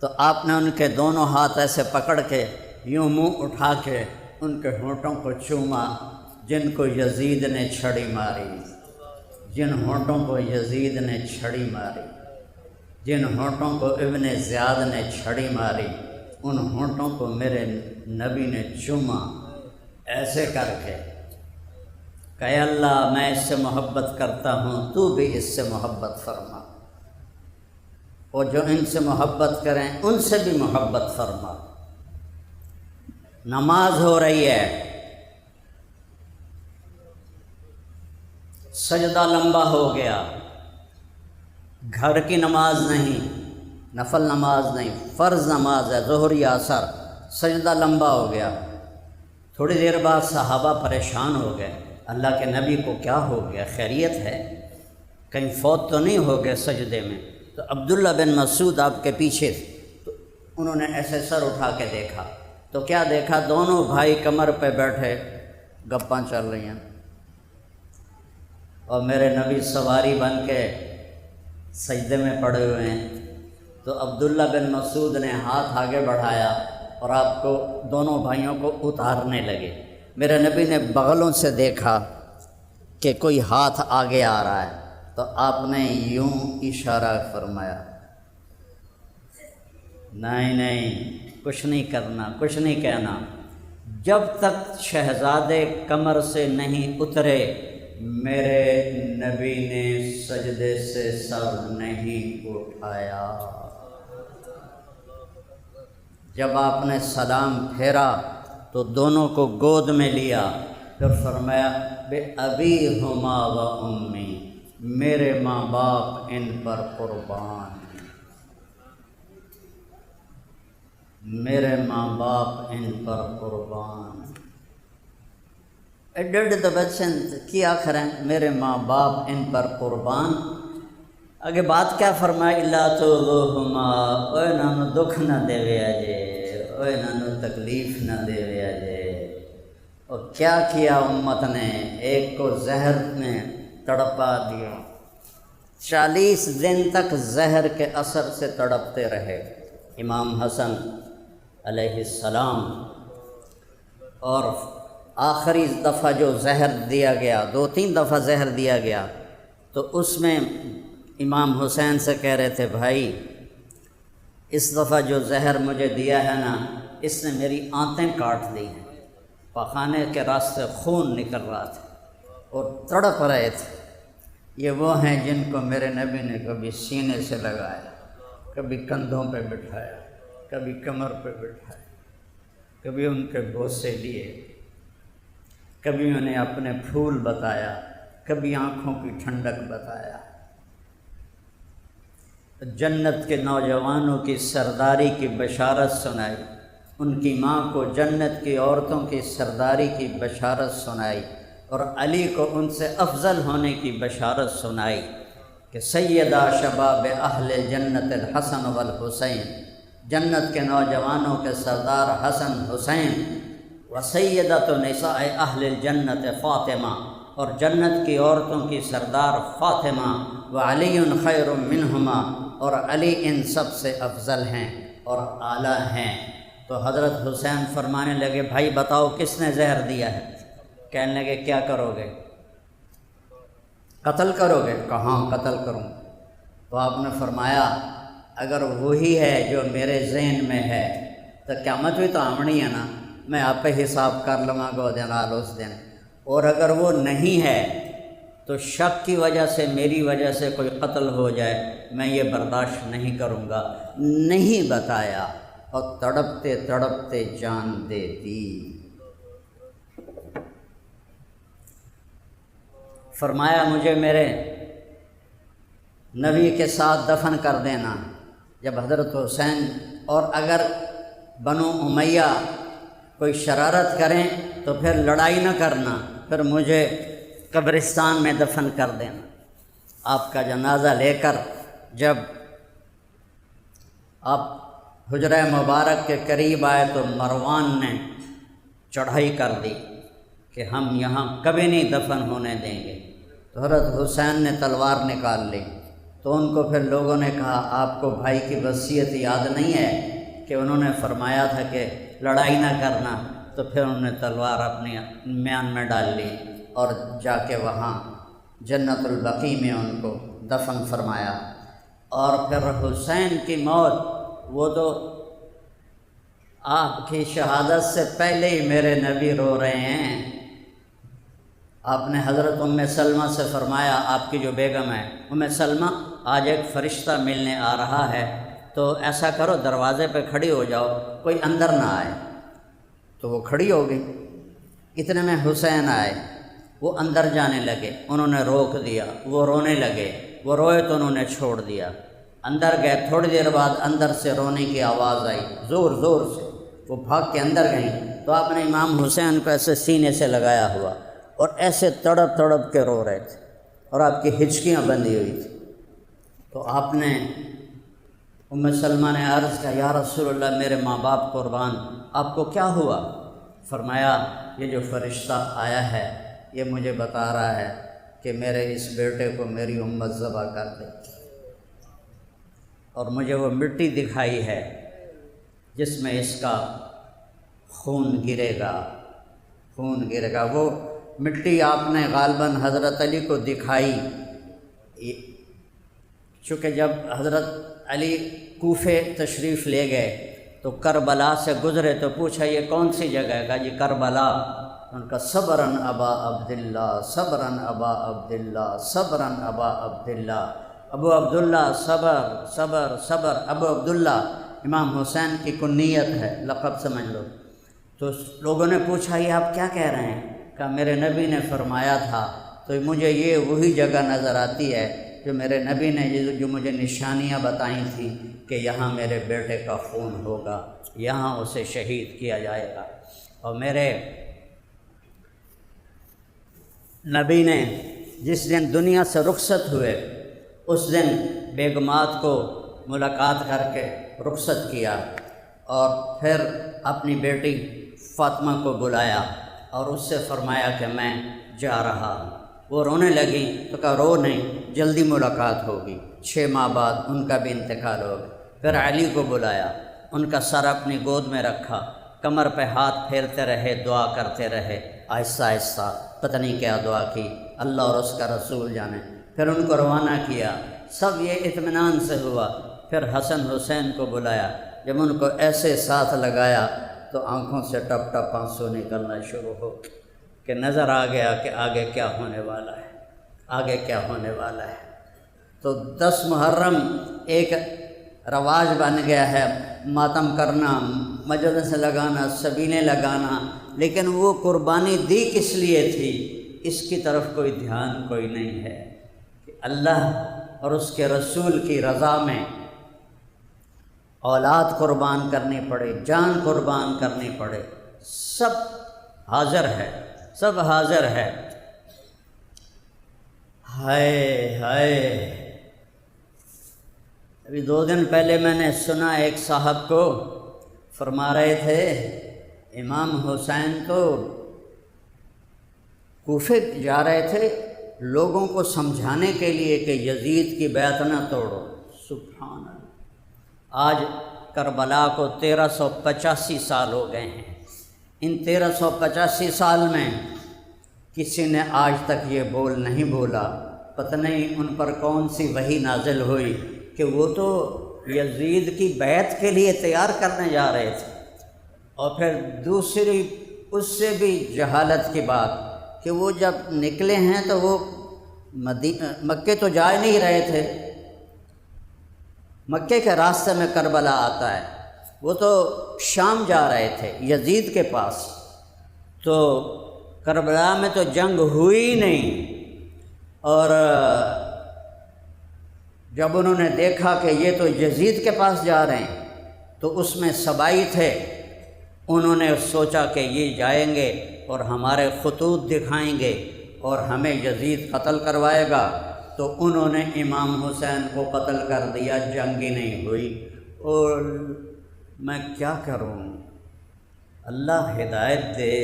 تو آپ نے ان کے دونوں ہاتھ ایسے پکڑ کے یوں منہ اٹھا کے ان کے ہونٹوں کو چوما جن کو یزید نے چھڑی ماری، جن ہونٹوں کو یزید نے چھڑی ماری، جن ہونٹوں کو ابن زیاد نے چھڑی ماری، ان ہونٹوں کو میرے نبی نے چوما ایسے کر کے کہ اے اللہ میں اس سے محبت کرتا ہوں، تو بھی اس سے محبت فرما، اور جو ان سے محبت کریں ان سے بھی محبت فرما۔ نماز ہو رہی ہے، سجدہ لمبا ہو گیا، گھر کی نماز نہیں، نفل نماز نہیں، فرض نماز ہے، ظہر یا عصر، سجدہ لمبا ہو گیا۔ تھوڑی دیر بعد صحابہ پریشان ہو گئے، اللہ کے نبی کو کیا ہو گیا، خیریت ہے، کہیں فوت تو نہیں ہو گئے سجدے میں؟ تو عبداللہ بن مسعود آپ کے پیچھے تھے، تو انہوں نے ایسے سر اٹھا کے دیکھا تو کیا دیکھا، دونوں بھائی کمر پہ بیٹھے گپاں چل رہی ہیں، اور میرے نبی سواری بن کے سجدے میں پڑے ہوئے ہیں۔ تو عبداللہ بن مسعود نے ہاتھ آگے بڑھایا اور آپ کو دونوں بھائیوں کو اتارنے لگے۔ میرے نبی نے بغلوں سے دیکھا کہ کوئی ہاتھ آگے آ رہا ہے، تو آپ نے یوں اشارہ فرمایا، نہیں کچھ نہیں کرنا، کچھ نہیں کہنا، جب تک شہزادے کمر سے نہیں اترے میرے نبی نے سجدے سے سر نہیں اٹھایا۔ جب آپ نے سلام پھیرا تو دونوں کو گود میں لیا، پھر فرمایا بے ابی ہما و امی، میرے ماں باپ ان پر قربان، میرے ماں باپ ان پر قربان۔ ڈیڈ تو بچن کی آخر ہیں، میرے ماں باپ ان پر قربان۔ آگے بات کیا فرمائی، لا تُوذُوهُمَا، اوے انہوں دکھ نہ دے ویا جے، اوے انہوں تکلیف نہ دے ویا جے۔ اور کیا کیا امت نے، ایک کو زہر نے تڑپا دیا، 40 دن تک زہر کے اثر سے تڑپتے رہے امام حسن علیہ السلام۔ اور آخری دفعہ جو زہر دیا گیا، 2-3 دفعہ زہر دیا گیا، تو اس میں امام حسین سے کہہ رہے تھے بھائی اس دفعہ جو زہر مجھے دیا ہے نا، اس نے میری آنتیں کاٹ دی ہیں، پخانے کے راستے خون نکل رہا تھا اور تڑپ رہے تھے۔ یہ وہ ہیں جن کو میرے نبی نے کبھی سینے سے لگایا، کبھی کندھوں پہ بٹھایا، کبھی کمر پہ بٹھایا، کبھی ان کے بوسے لیے، کبھی انہیں اپنے پھول بتایا، کبھی آنکھوں کی ٹھنڈک بتایا۔ جنت کے نوجوانوں کی سرداری کی بشارت سنائی، ان کی ماں کو جنت کی عورتوں کی سرداری کی بشارت سنائی، اور علی کو ان سے افضل ہونے کی بشارت سنائی کہ سیدہ شباب اہل جنت الحسن والحسین، جنت کے نوجوانوں کے سردار حسن حسین، وسیدۃ نساء اہل الجنت فاطمہ، اور جنت کی عورتوں کی سردار فاطمہ، وعلی خیر منہما، اور علی ان سب سے افضل ہیں اور اعلیٰ ہیں۔ تو حضرت حسین فرمانے لگے بھائی بتاؤ کس نے زہر دیا ہے؟ کہنے لگے کیا کرو گے؟ قتل کرو گے؟ کہاں قتل کروں؟ تو آپ نے فرمایا اگر وہی ہے جو میرے ذہن میں ہے تو قیامت بھی تو آمنی ہے نا، میں آپ پہ حساب کر لوں گا وہ دن آل اس دن، اور اگر وہ نہیں ہے تو شک کی وجہ سے میری وجہ سے کوئی قتل ہو جائے، میں یہ برداشت نہیں کروں گا۔ نہیں بتایا اور تڑپتے تڑپتے جان دے دی۔ فرمایا مجھے میرے نبی کے ساتھ دفن کر دینا۔ جب حضرت حسین، اور اگر بنو امیہ کوئی شرارت کریں تو پھر لڑائی نہ کرنا، پھر مجھے قبرستان میں دفن کر دینا۔ آپ کا جنازہ لے کر جب آپ حجرہ مبارک کے قریب آئے تو مروان نے چڑھائی کر دی کہ ہم یہاں کبھی نہیں دفن ہونے دیں گے۔ تو حضرت حسین نے تلوار نکال لی، تو ان کو پھر لوگوں نے کہا آپ کو بھائی کی وصیت یاد نہیں ہے کہ انہوں نے فرمایا تھا کہ لڑائی نہ کرنا؟ تو پھر انہوں نے تلوار اپنی میان میں ڈال لی اور جا کے وہاں جنت البقیع میں ان کو دفن فرمایا۔ اور پھر حسین کی موت، وہ تو آپ کی شہادت سے پہلے ہی میرے نبی رو رہے ہیں۔ آپ نے حضرت ام سلمہ سے فرمایا، آپ کی جو بیگم ہے ام سلمہ، آج ایک فرشتہ ملنے آ رہا ہے، تو ایسا کرو دروازے پہ کھڑی ہو جاؤ، کوئی اندر نہ آئے۔ تو وہ کھڑی ہو گئی۔ اتنے میں حسین آئے، وہ اندر جانے لگے، انہوں نے روک دیا، وہ رونے لگے، وہ روئے تو انہوں نے چھوڑ دیا، اندر گئے۔ تھوڑی دیر بعد اندر سے رونے کی آواز آئی، زور زور سے، وہ بھاگ کے اندر گئیں۔ تو آپ نے امام حسین کو ایسے سینے سے لگایا ہوا اور ایسے تڑپ تڑپ کے رو رہے تھے، اور آپ کی ہچکیاں بندھی ہوئی تھیں۔ تو آپ نے، ام سلمہ نے عرض کیا، یا رسول اللہ میرے ماں باپ قربان، آپ کو کیا ہوا؟ فرمایا یہ جو فرشتہ آیا ہے یہ مجھے بتا رہا ہے کہ میرے اس بیٹے کو میری امت ذبح کر دے، اور مجھے وہ مٹی دکھائی ہے جس میں اس کا خون گرے گا، خون گرے گا۔ وہ مٹی آپ نے غالباً حضرت علی کو دکھائی، چونکہ جب حضرت علی کوفے تشریف لے گئے تو کربلا سے گزرے تو پوچھا یہ کون سی جگہ ہے؟ کہا جی کربلا۔ ان کا صبراً ابا عبداللہ، صبراً ابا عبداللہ، صبراً ابا عبداللہ، ابو عبداللہ، صبر صبر صبر۔ ابو عبداللہ امام حسین کی کنیت ہے، لقب سمجھ لو۔ تو لوگوں نے پوچھا یہ آپ کیا کہہ رہے ہیں؟ کہا میرے نبی نے فرمایا تھا، تو مجھے یہ وہی جگہ نظر آتی ہے جو میرے نبی نے جو مجھے نشانیاں بتائی تھیں کہ یہاں میرے بیٹے کا خون ہوگا، یہاں اسے شہید کیا جائے گا۔ اور میرے نبی نے جس دن دنیا سے رخصت ہوئے اس دن بیگمات کو ملاقات کر کے رخصت کیا، اور پھر اپنی بیٹی فاطمہ کو بلایا اور اس سے فرمایا کہ میں جا رہا ہوں۔ وہ رونے لگیں تو کہا رو نہیں، جلدی ملاقات ہوگی۔ 6 ماہ بعد ان کا بھی انتقال ہو گیا۔ پھر علی کو بلایا، ان کا سر اپنی گود میں رکھا، کمر پہ ہاتھ پھیرتے رہے، دعا کرتے رہے، آہستہ آہستہ، پتہ نہیں کیا دعا کی، اللہ اور اس کا رسول جانے۔ پھر ان کو روانہ کیا، سب یہ اطمینان سے ہوا۔ پھر حسن حسین کو بلایا، جب ان کو ایسے ساتھ لگایا تو آنکھوں سے ٹپ ٹپ آنسو نکلنا شروع ہو کہ نظر آ گیا کہ آگے کیا ہونے والا ہے، آگے کیا ہونے والا ہے۔ تو 10 محرم ایک رواج بن گیا ہے، ماتم کرنا، مجلس لگانا، سبیلیں لگانا، لیکن وہ قربانی دی کس لیے تھی اس کی طرف کوئی دھیان کوئی نہیں ہے کہ اللہ اور اس کے رسول کی رضا میں اولاد قربان کرنی پڑے، جان قربان کرنی پڑے، سب حاضر ہے، سب حاضر ہے۔ ہائے ہائے، ابھی 2 دن پہلے میں نے سنا ایک صاحب کو فرما رہے تھے امام حسین تو کوفے جا رہے تھے لوگوں کو سمجھانے کے لیے کہ یزید کی بیعت نہ توڑو۔ سبحان اللہ، آج کربلا کو 1385 سال ہو گئے ہیں۔ ان 1385 سال میں کسی نے آج تک یہ بول نہیں بولا، پتہ نہیں ان پر کون سی وحی نازل ہوئی کہ وہ تو یزید کی بیعت کے لیے تیار کرنے جا رہے تھے، اور پھر دوسری اس سے بھی جہالت کی بات کہ وہ جب نکلے ہیں تو وہ مکے تو جا نہیں رہے تھے، مکے کے راستے میں کربلا آتا ہے، وہ تو شام جا رہے تھے یزید کے پاس، تو کربلا میں تو جنگ ہوئی نہیں، اور جب انہوں نے دیکھا کہ یہ تو یزید کے پاس جا رہے ہیں تو اس میں سبائی تھے، انہوں نے سوچا کہ یہ جائیں گے اور ہمارے خطوط دکھائیں گے اور ہمیں یزید قتل کروائے گا، تو انہوں نے امام حسین کو قتل کر دیا، جنگ ہی نہیں ہوئی۔ اور میں کیا کروں، اللہ ہدایت دے۔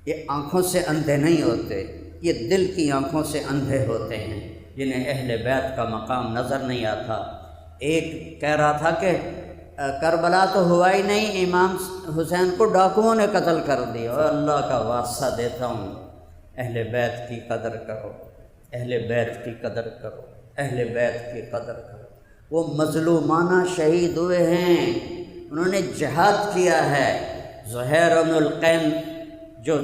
یہ آنکھوں سے اندھے نہیں ہوتے، یہ دل کی آنکھوں سے اندھے ہوتے ہیں جنہیں اہل بیت کا مقام نظر نہیں آتا۔ ایک کہہ رہا تھا کہ کربلا تو ہوا ہی نہیں، امام حسین کو ڈاکوؤں نے قتل کر دیا۔ اور اللہ کا واسطہ دیتا ہوں، اہل بیت کی قدر کرو، اہل بیت کی قدر کرو، اہل بیت کی قدر کرو۔ وہ مظلومانہ شہید ہوئے ہیں، انہوں نے جہاد کیا ہے۔ زہیر بن القین جو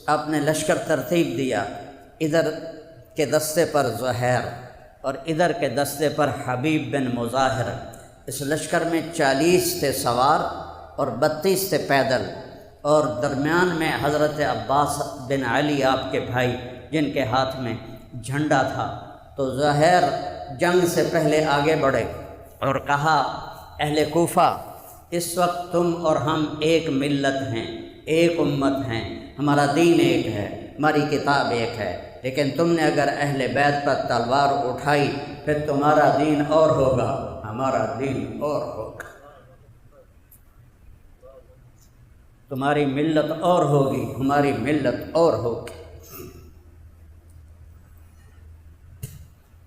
اپنے لشکر ترتیب دیا، ادھر کے دستے پر زہیر اور ادھر کے دستے پر حبیب بن مظاہر، اس لشکر میں 40 تھے سوار اور 32 تھے پیدل، اور درمیان میں حضرت عباس بن علی آپ کے بھائی جن کے ہاتھ میں جھنڈا تھا۔ تو زہیر جنگ سے پہلے آگے بڑھے اور کہا، اہل کوفہ، اس وقت تم اور ہم ایک ملت ہیں، ایک امت ہیں، ہمارا دین ایک ہے، ہماری کتاب ایک ہے، لیکن تم نے اگر اہل بیت پر تلوار اٹھائی پھر تمہارا دین اور ہوگا، ہمارا دین اور ہوگا، تمہاری ملت اور ہوگی، ہماری ملت اور ہوگی۔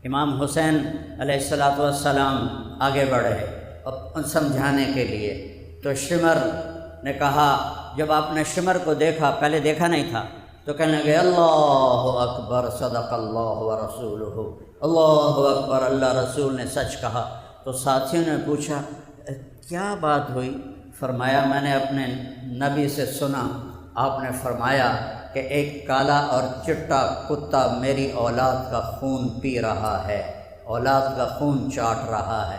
امام حسین علیہ السلام آگے بڑھے اور سمجھانے کے لیے، تو شمر نے کہا، جب آپ نے شمر کو دیکھا، پہلے دیکھا نہیں تھا، تو کہنے لگے، اللہ اکبر، صدق اللہ ورسولہ، اللہ اکبر، اللہ رسول نے سچ کہا۔ تو ساتھیوں نے پوچھا، کیا بات ہوئی؟ فرمایا، میں نے اپنے نبی سے سنا، آپ نے فرمایا کہ ایک کالا اور چٹا کتا میری اولاد کا خون پی رہا ہے، اولاد کا خون چاٹ رہا ہے۔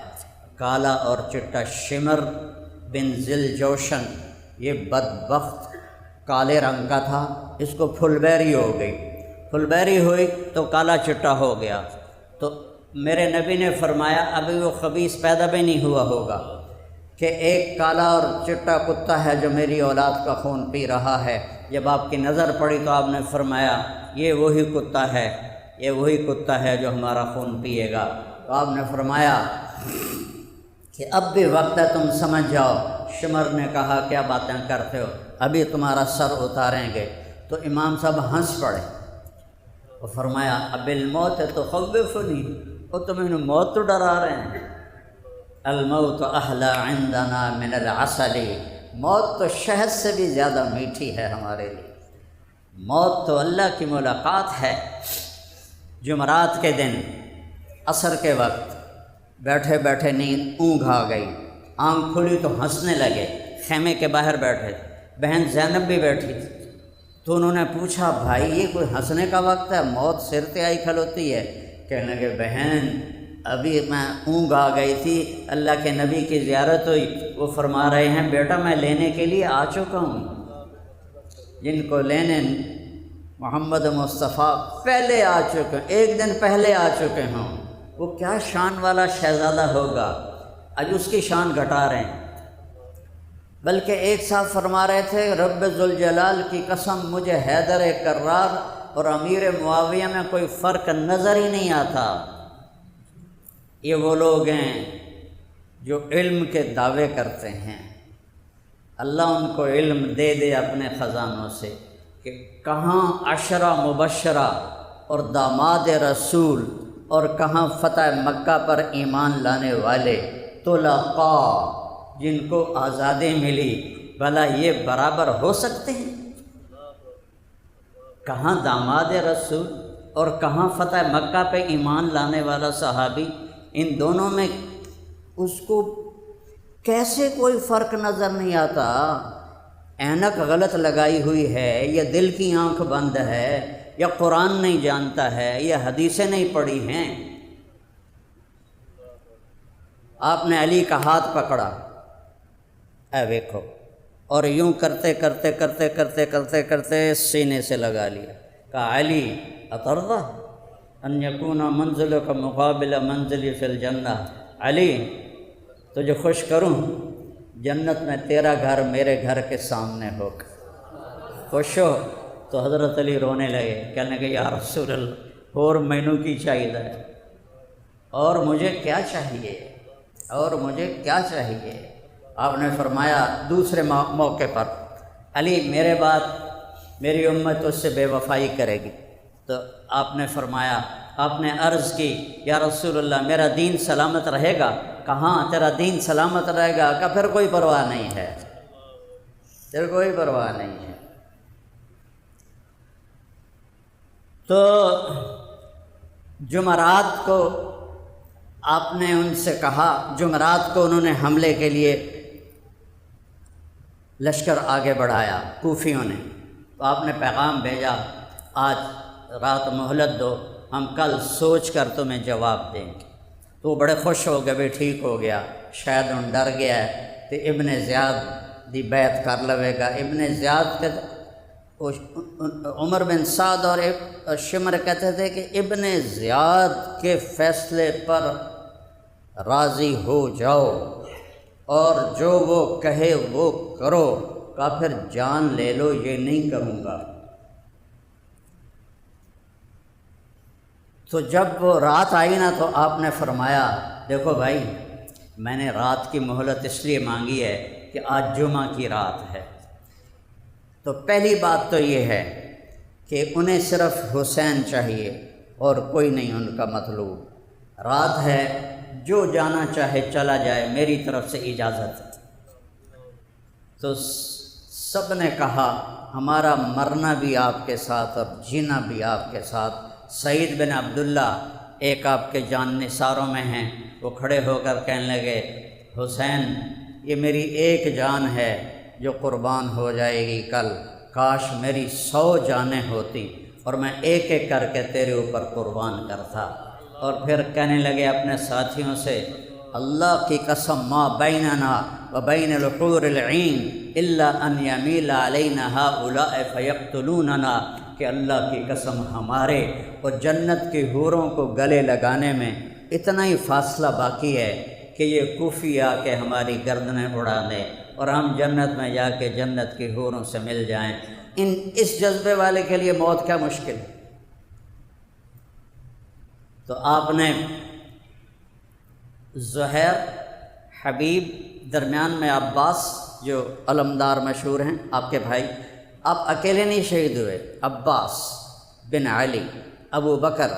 کالا اور چٹا شمر بن ذل جوشن، یہ بدبخت کالے رنگ کا تھا، اس کو پھلبیری ہو گئی، پھلبیری ہوئی تو کالا چٹا ہو گیا۔ تو میرے نبی نے فرمایا، ابھی وہ خبیث پیدا بھی نہیں ہوا ہوگا کہ ایک کالا اور چٹا کتا ہے جو میری اولاد کا خون پی رہا ہے۔ جب آپ کی نظر پڑی تو آپ نے فرمایا، یہ وہی کتا ہے، یہ وہی کتا ہے جو ہمارا خون پیے گا۔ تو آپ نے فرمایا کہ اب بھی وقت ہے، تم سمجھ جاؤ۔ شمر نے کہا، کیا باتیں کرتے ہو، ابھی تمہارا سر اتاریں گے۔ تو امام صاحب ہنس پڑے اور فرمایا، اب الموت تخوفنی، وہ تمہیں موت تو ڈرا رہے ہیں۔ الموت احلی عندنا من العسل، موت تو شہد سے بھی زیادہ میٹھی ہے ہمارے لیے، موت تو اللہ کی ملاقات ہے۔ جمعرات کے دن عصر کے وقت بیٹھے بیٹھے نیند اونگھ آ گئی، آنکھ کھلی تو ہنسنے لگے، خیمے کے باہر بیٹھے، بہن زینب بھی بیٹھی تھی، تو انہوں نے پوچھا، بھائی یہ کوئی ہنسنے کا وقت ہے، موت سر پہ آئی کھلوتی ہے؟ کہنے لگے، بہن ابھی میں اونگھ آ گئی تھی، اللہ کے نبی کی زیارت ہوئی، وہ فرما رہے ہیں، بیٹا میں لینے کے لیے آ چکا ہوں، جن کو لینے محمد مصطفیٰ پہلے آ چکے، ایک دن پہلے آ چکے ہوں۔ وہ کیا شان والا شہزادہ ہوگا، آج اس کی شان گھٹا رہے ہیں۔ بلکہ ایک صاحب فرما رہے تھے، رب ذوالجلال کی قسم، مجھے حیدر کرار اور امیر معاویہ میں کوئی فرق نظر ہی نہیں آتا۔ یہ وہ لوگ ہیں جو علم کے دعوے کرتے ہیں، اللہ ان کو علم دے دے اپنے خزانوں سے کہ کہاں عشرہ مبشرہ اور داماد رسول اور کہاں فتح مکہ پر ایمان لانے والے طلقاء جن کو آزادی ملی، بھلا یہ برابر ہو سکتے ہیں؟ کہاں داماد رسول اور کہاں فتح مکہ پہ ایمان لانے والا صحابی، ان دونوں میں اس کو کیسے کوئی فرق نظر نہیں آتا؟ اینک غلط لگائی ہوئی ہے، یا دل کی آنکھ بند ہے، یا قرآن نہیں جانتا ہے، یا حدیثیں نہیں پڑھی ہیں۔ آپ نے علی کا ہاتھ پکڑا، اے دیکھو، اور یوں کرتے کرتے کرتے کرتے کرتے کرتے سینے سے لگا لیا، کہا علی اترضی ان یکون منزلک مقابل منزلی فی الجنہ، علی تجھے خوش کروں جنت میں تیرا گھر میرے گھر کے سامنے ہوگا، خوش ہو؟ تو حضرت علی رونے لگے، کہنے لگے یا رسول اللہ اور مینوں کی چاہیے، اور مجھے کیا چاہیے، اور مجھے کیا چاہیے؟ آپ نے فرمایا دوسرے موقع پر، علی میرے بعد میری امت اس سے بے وفائی کرے گی، تو آپ نے فرمایا، آپ نے عرض کی یا رسول اللہ میرا دین سلامت رہے گا؟ کہاں تیرا دین سلامت رہے گا؟ کہ پھر کوئی پرواہ نہیں ہے، پھر کوئی پرواہ نہیں ہے۔ تو جمعرات کو آپ نے ان سے کہا، جمعرات کو انہوں نے حملے کے لیے لشکر آگے بڑھایا کوفیوں نے، تو آپ نے پیغام بھیجا آج رات مہلت دو، ہم کل سوچ کر تمہیں جواب دیں گے۔ تو وہ بڑے خوش ہو گئے، بھی ٹھیک ہو گیا، شاید ان ڈر گیا ہے تو ابن زیاد دی بیعت کر لوے گا۔ ابن زیاد کے عمر بن سعد اور شمر کہتے تھے کہ ابن زیاد کے فیصلے پر راضی ہو جاؤ اور جو وہ کہے وہ کرو، کافر جان لے لو یہ نہیں کروں گا۔ تو جب وہ رات آئی نا تو آپ نے فرمایا دیکھو بھائی، میں نے رات کی مہلت اس لیے مانگی ہے کہ آج جمعہ کی رات ہے۔ تو پہلی بات تو یہ ہے کہ انہیں صرف حسین چاہیے اور کوئی نہیں ان کا مطلوب، رات ہے جو جانا چاہے چلا جائے، میری طرف سے اجازت ہے۔ تو سب نے کہا ہمارا مرنا بھی آپ کے ساتھ اور جینا بھی آپ کے ساتھ۔ سعید بن عبداللہ ایک آپ کے جان نثاروں میں ہیں، وہ کھڑے ہو کر کہنے لگے حسین یہ میری ایک جان ہے جو قربان ہو جائے گی کل، کاش میری 100 جانیں ہوتی اور میں ایک ایک کر کے تیرے اوپر قربان کرتا۔ اور پھر کہنے لگے اپنے ساتھیوں سے اللہ کی قسم ما بیننا و بین الحور العین الا ان یمیل علینا ہؤلاء فیقتلوننا، کہ اللہ کی قسم ہمارے اور جنت کی حوروں کو گلے لگانے میں اتنا ہی فاصلہ باقی ہے کہ یہ کوفی آ کے ہماری گردنیں اڑا دیں اور ہم جنت میں جا کے جنت کی حوروں سے مل جائیں۔ اس جذبے والے کے لیے موت کیا مشکل ہے۔ تو آپ نے زہیر، حبیب، درمیان میں عباس جو علمدار مشہور ہیں آپ کے بھائی، آپ اکیلے نہیں شہید ہوئے، عباس بن علی، ابو بکر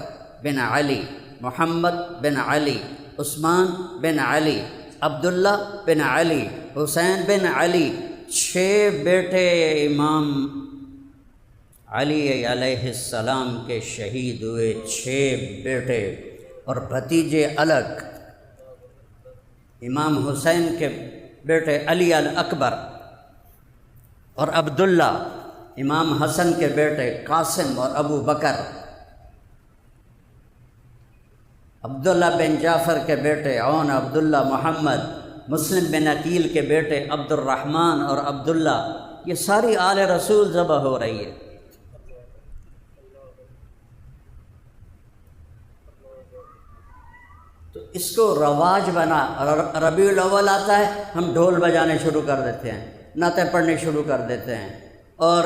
بن علی، محمد بن علی، عثمان بن علی، عبداللہ بن علی، حسین بن علی، 6 بیٹے امام علی علیہ السلام کے شہید ہوئے، 6 بیٹے اور بھتیجے الگ۔ امام حسین کے بیٹے علی الاکبر اور عبداللہ، امام حسن کے بیٹے قاسم اور ابو بکر، عبداللہ بن جعفر کے بیٹے عون، عبداللہ محمد، مسلم بن عقیل کے بیٹے عبد الرحمن اور عبداللہ، یہ ساری آل رسول ذبح ہو رہی ہے۔ تو اس کو رواج بنا، ربیع الاول آتا ہے ہم ڈھول بجانے شروع کر دیتے ہیں، نعتیں پڑھنے شروع کر دیتے ہیں، اور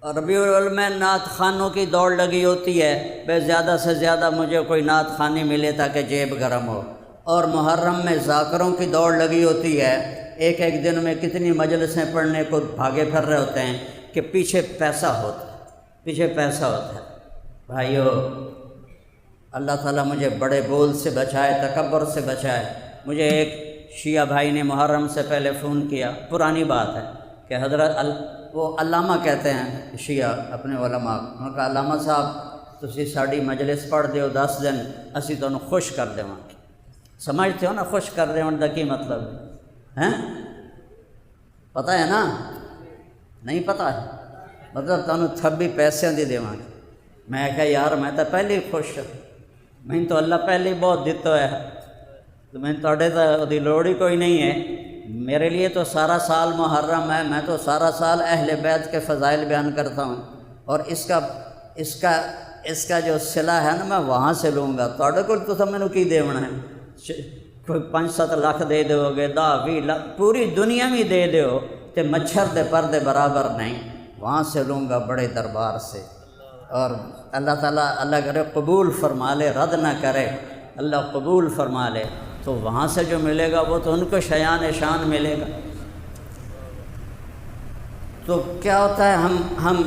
ربیع الاول میں نعت خوانوں کی دوڑ لگی ہوتی ہے، بے زیادہ سے زیادہ مجھے کوئی نعت خوانی ملے تاکہ جیب گرم ہو، اور محرم میں ذاکروں کی دوڑ لگی ہوتی ہے، ایک ایک دن میں کتنی مجلسیں پڑھنے کو بھاگے پھر رہے ہوتے ہیں کہ پیچھے پیسہ ہوتا ہے، پیچھے پیسہ ہوتا ہے۔ بھائیو، اللہ تعالیٰ مجھے بڑے بول سے بچائے، تکبر سے بچائے۔ مجھے ایک شیعہ بھائی نے محرم سے پہلے فون کیا، پرانی بات ہے، کہ حضرت وہ علامہ کہتے ہیں شیعہ اپنے علماء، انہوں نے کہا علامہ صاحب تسی ساڑی مجلس پڑھ دیو 10 دن، اسی تمہیں خوش کر دیواں گے، سمجھتے ہو نا خوش کر رہے ہوں کی مطلب ہے؟ پتہ ہے نا؟ نہیں پتہ ہے؟ مطلب تمہیں تھبی پیسے دی دیواں گے۔ میں کہا یار میں تو پہلے ہی خوش ہوں، میں تو اللہ پہلے ہی بہت دیتا ہے، تو میں تھوڑے تو دی لوڑ ہی کوئی نہیں ہے۔ میرے لیے تو سارا سال محرم ہے، میں تو سارا سال اہل بیت کے فضائل بیان کرتا ہوں، اور اس کا جو صلہ ہے نا میں وہاں سے لوں گا۔ تھوڑے کو تو میں نے کی دیونا ہے، کوئی 5-7 لاکھ دے دو گے، 10-20 لاکھ پوری دنیا میں دے دو تے مچھر دے پردے برابر نہیں، وہاں سے لوں گا بڑے دربار سے۔ اور اللہ تعالیٰ اللہ کرے قبول فرما لے، رد نہ کرے، اللہ قبول فرما لے، تو وہاں سے جو ملے گا وہ تو ان کو شیان شان ملے گا۔ تو کیا ہوتا ہے، ہم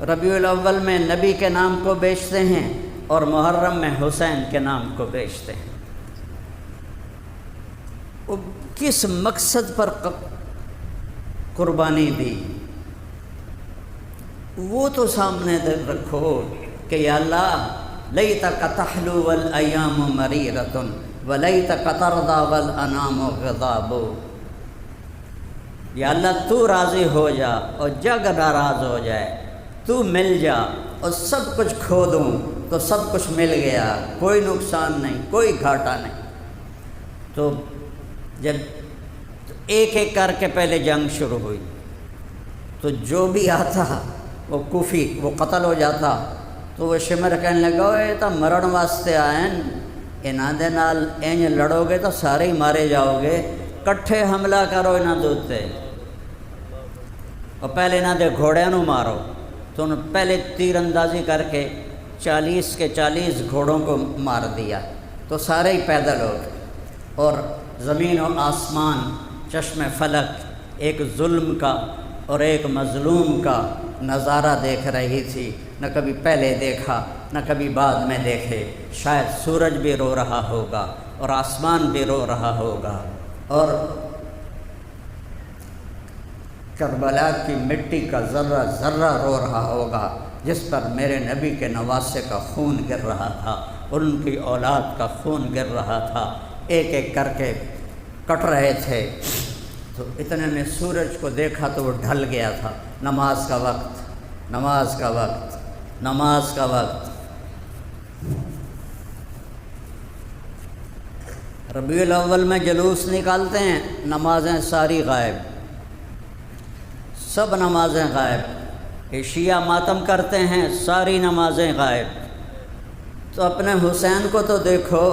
ربیع الاول میں نبی کے نام کو بیچتے ہیں اور محرم میں حسین کے نام کو بیچتے ہیں۔ وہ کس مقصد پر قربانی دی وہ تو سامنے رکھو کہ یا اللہ لیتک تحلو والایام مریرۃ ولیتک ترضی والانام غضاب، یا اللہ تو راضی ہو جا اور جگ ناراض ہو جائے، تو مل جا اور سب کچھ کھو دوں تو سب کچھ مل گیا، کوئی نقصان نہیں، کوئی گھاٹا نہیں۔ تو جب ایک ایک کر کے پہلے جنگ شروع ہوئی تو جو بھی آتا وہ کوفی وہ قتل ہو جاتا، تو وہ شمر کہنے لگا اے تو مرن واسطے آئیں، انہاں دے نال انج لڑو گے تو سارے ہی مارے جاؤ گے، کٹھے حملہ کرو انہاں دے تے اور پہلے انہاں دے گھوڑیاں نو مارو۔ تو انہوں نے پہلے تیر اندازی کر کے 40 کے 40 گھوڑوں کو مار دیا، تو سارے ہی پیدل ہو گئے، اور زمین و آسمان چشم فلک ایک ظلم کا اور ایک مظلوم کا نظارہ دیکھ رہی تھی، نہ کبھی پہلے دیکھا نہ کبھی بعد میں دیکھے۔ شاید سورج بھی رو رہا ہوگا اور آسمان بھی رو رہا ہوگا، اور کربلا کی مٹی کا ذرہ ذرہ رو رہا ہوگا، جس پر میرے نبی کے نواسے کا خون گر رہا تھا، ان کی اولاد کا خون گر رہا تھا، ایک ایک کر کے کٹ رہے تھے۔ تو اتنے میں سورج کو دیکھا تو وہ ڈھل گیا تھا، نماز کا وقت، نماز کا وقت، نماز کا وقت۔ ربیع الاول میں جلوس نکالتے ہیں، نمازیں ساری غائب، سب نمازیں غائب۔ یہ شیعہ ماتم کرتے ہیں، ساری نمازیں غائب۔ تو اپنے حسین کو تو دیکھو،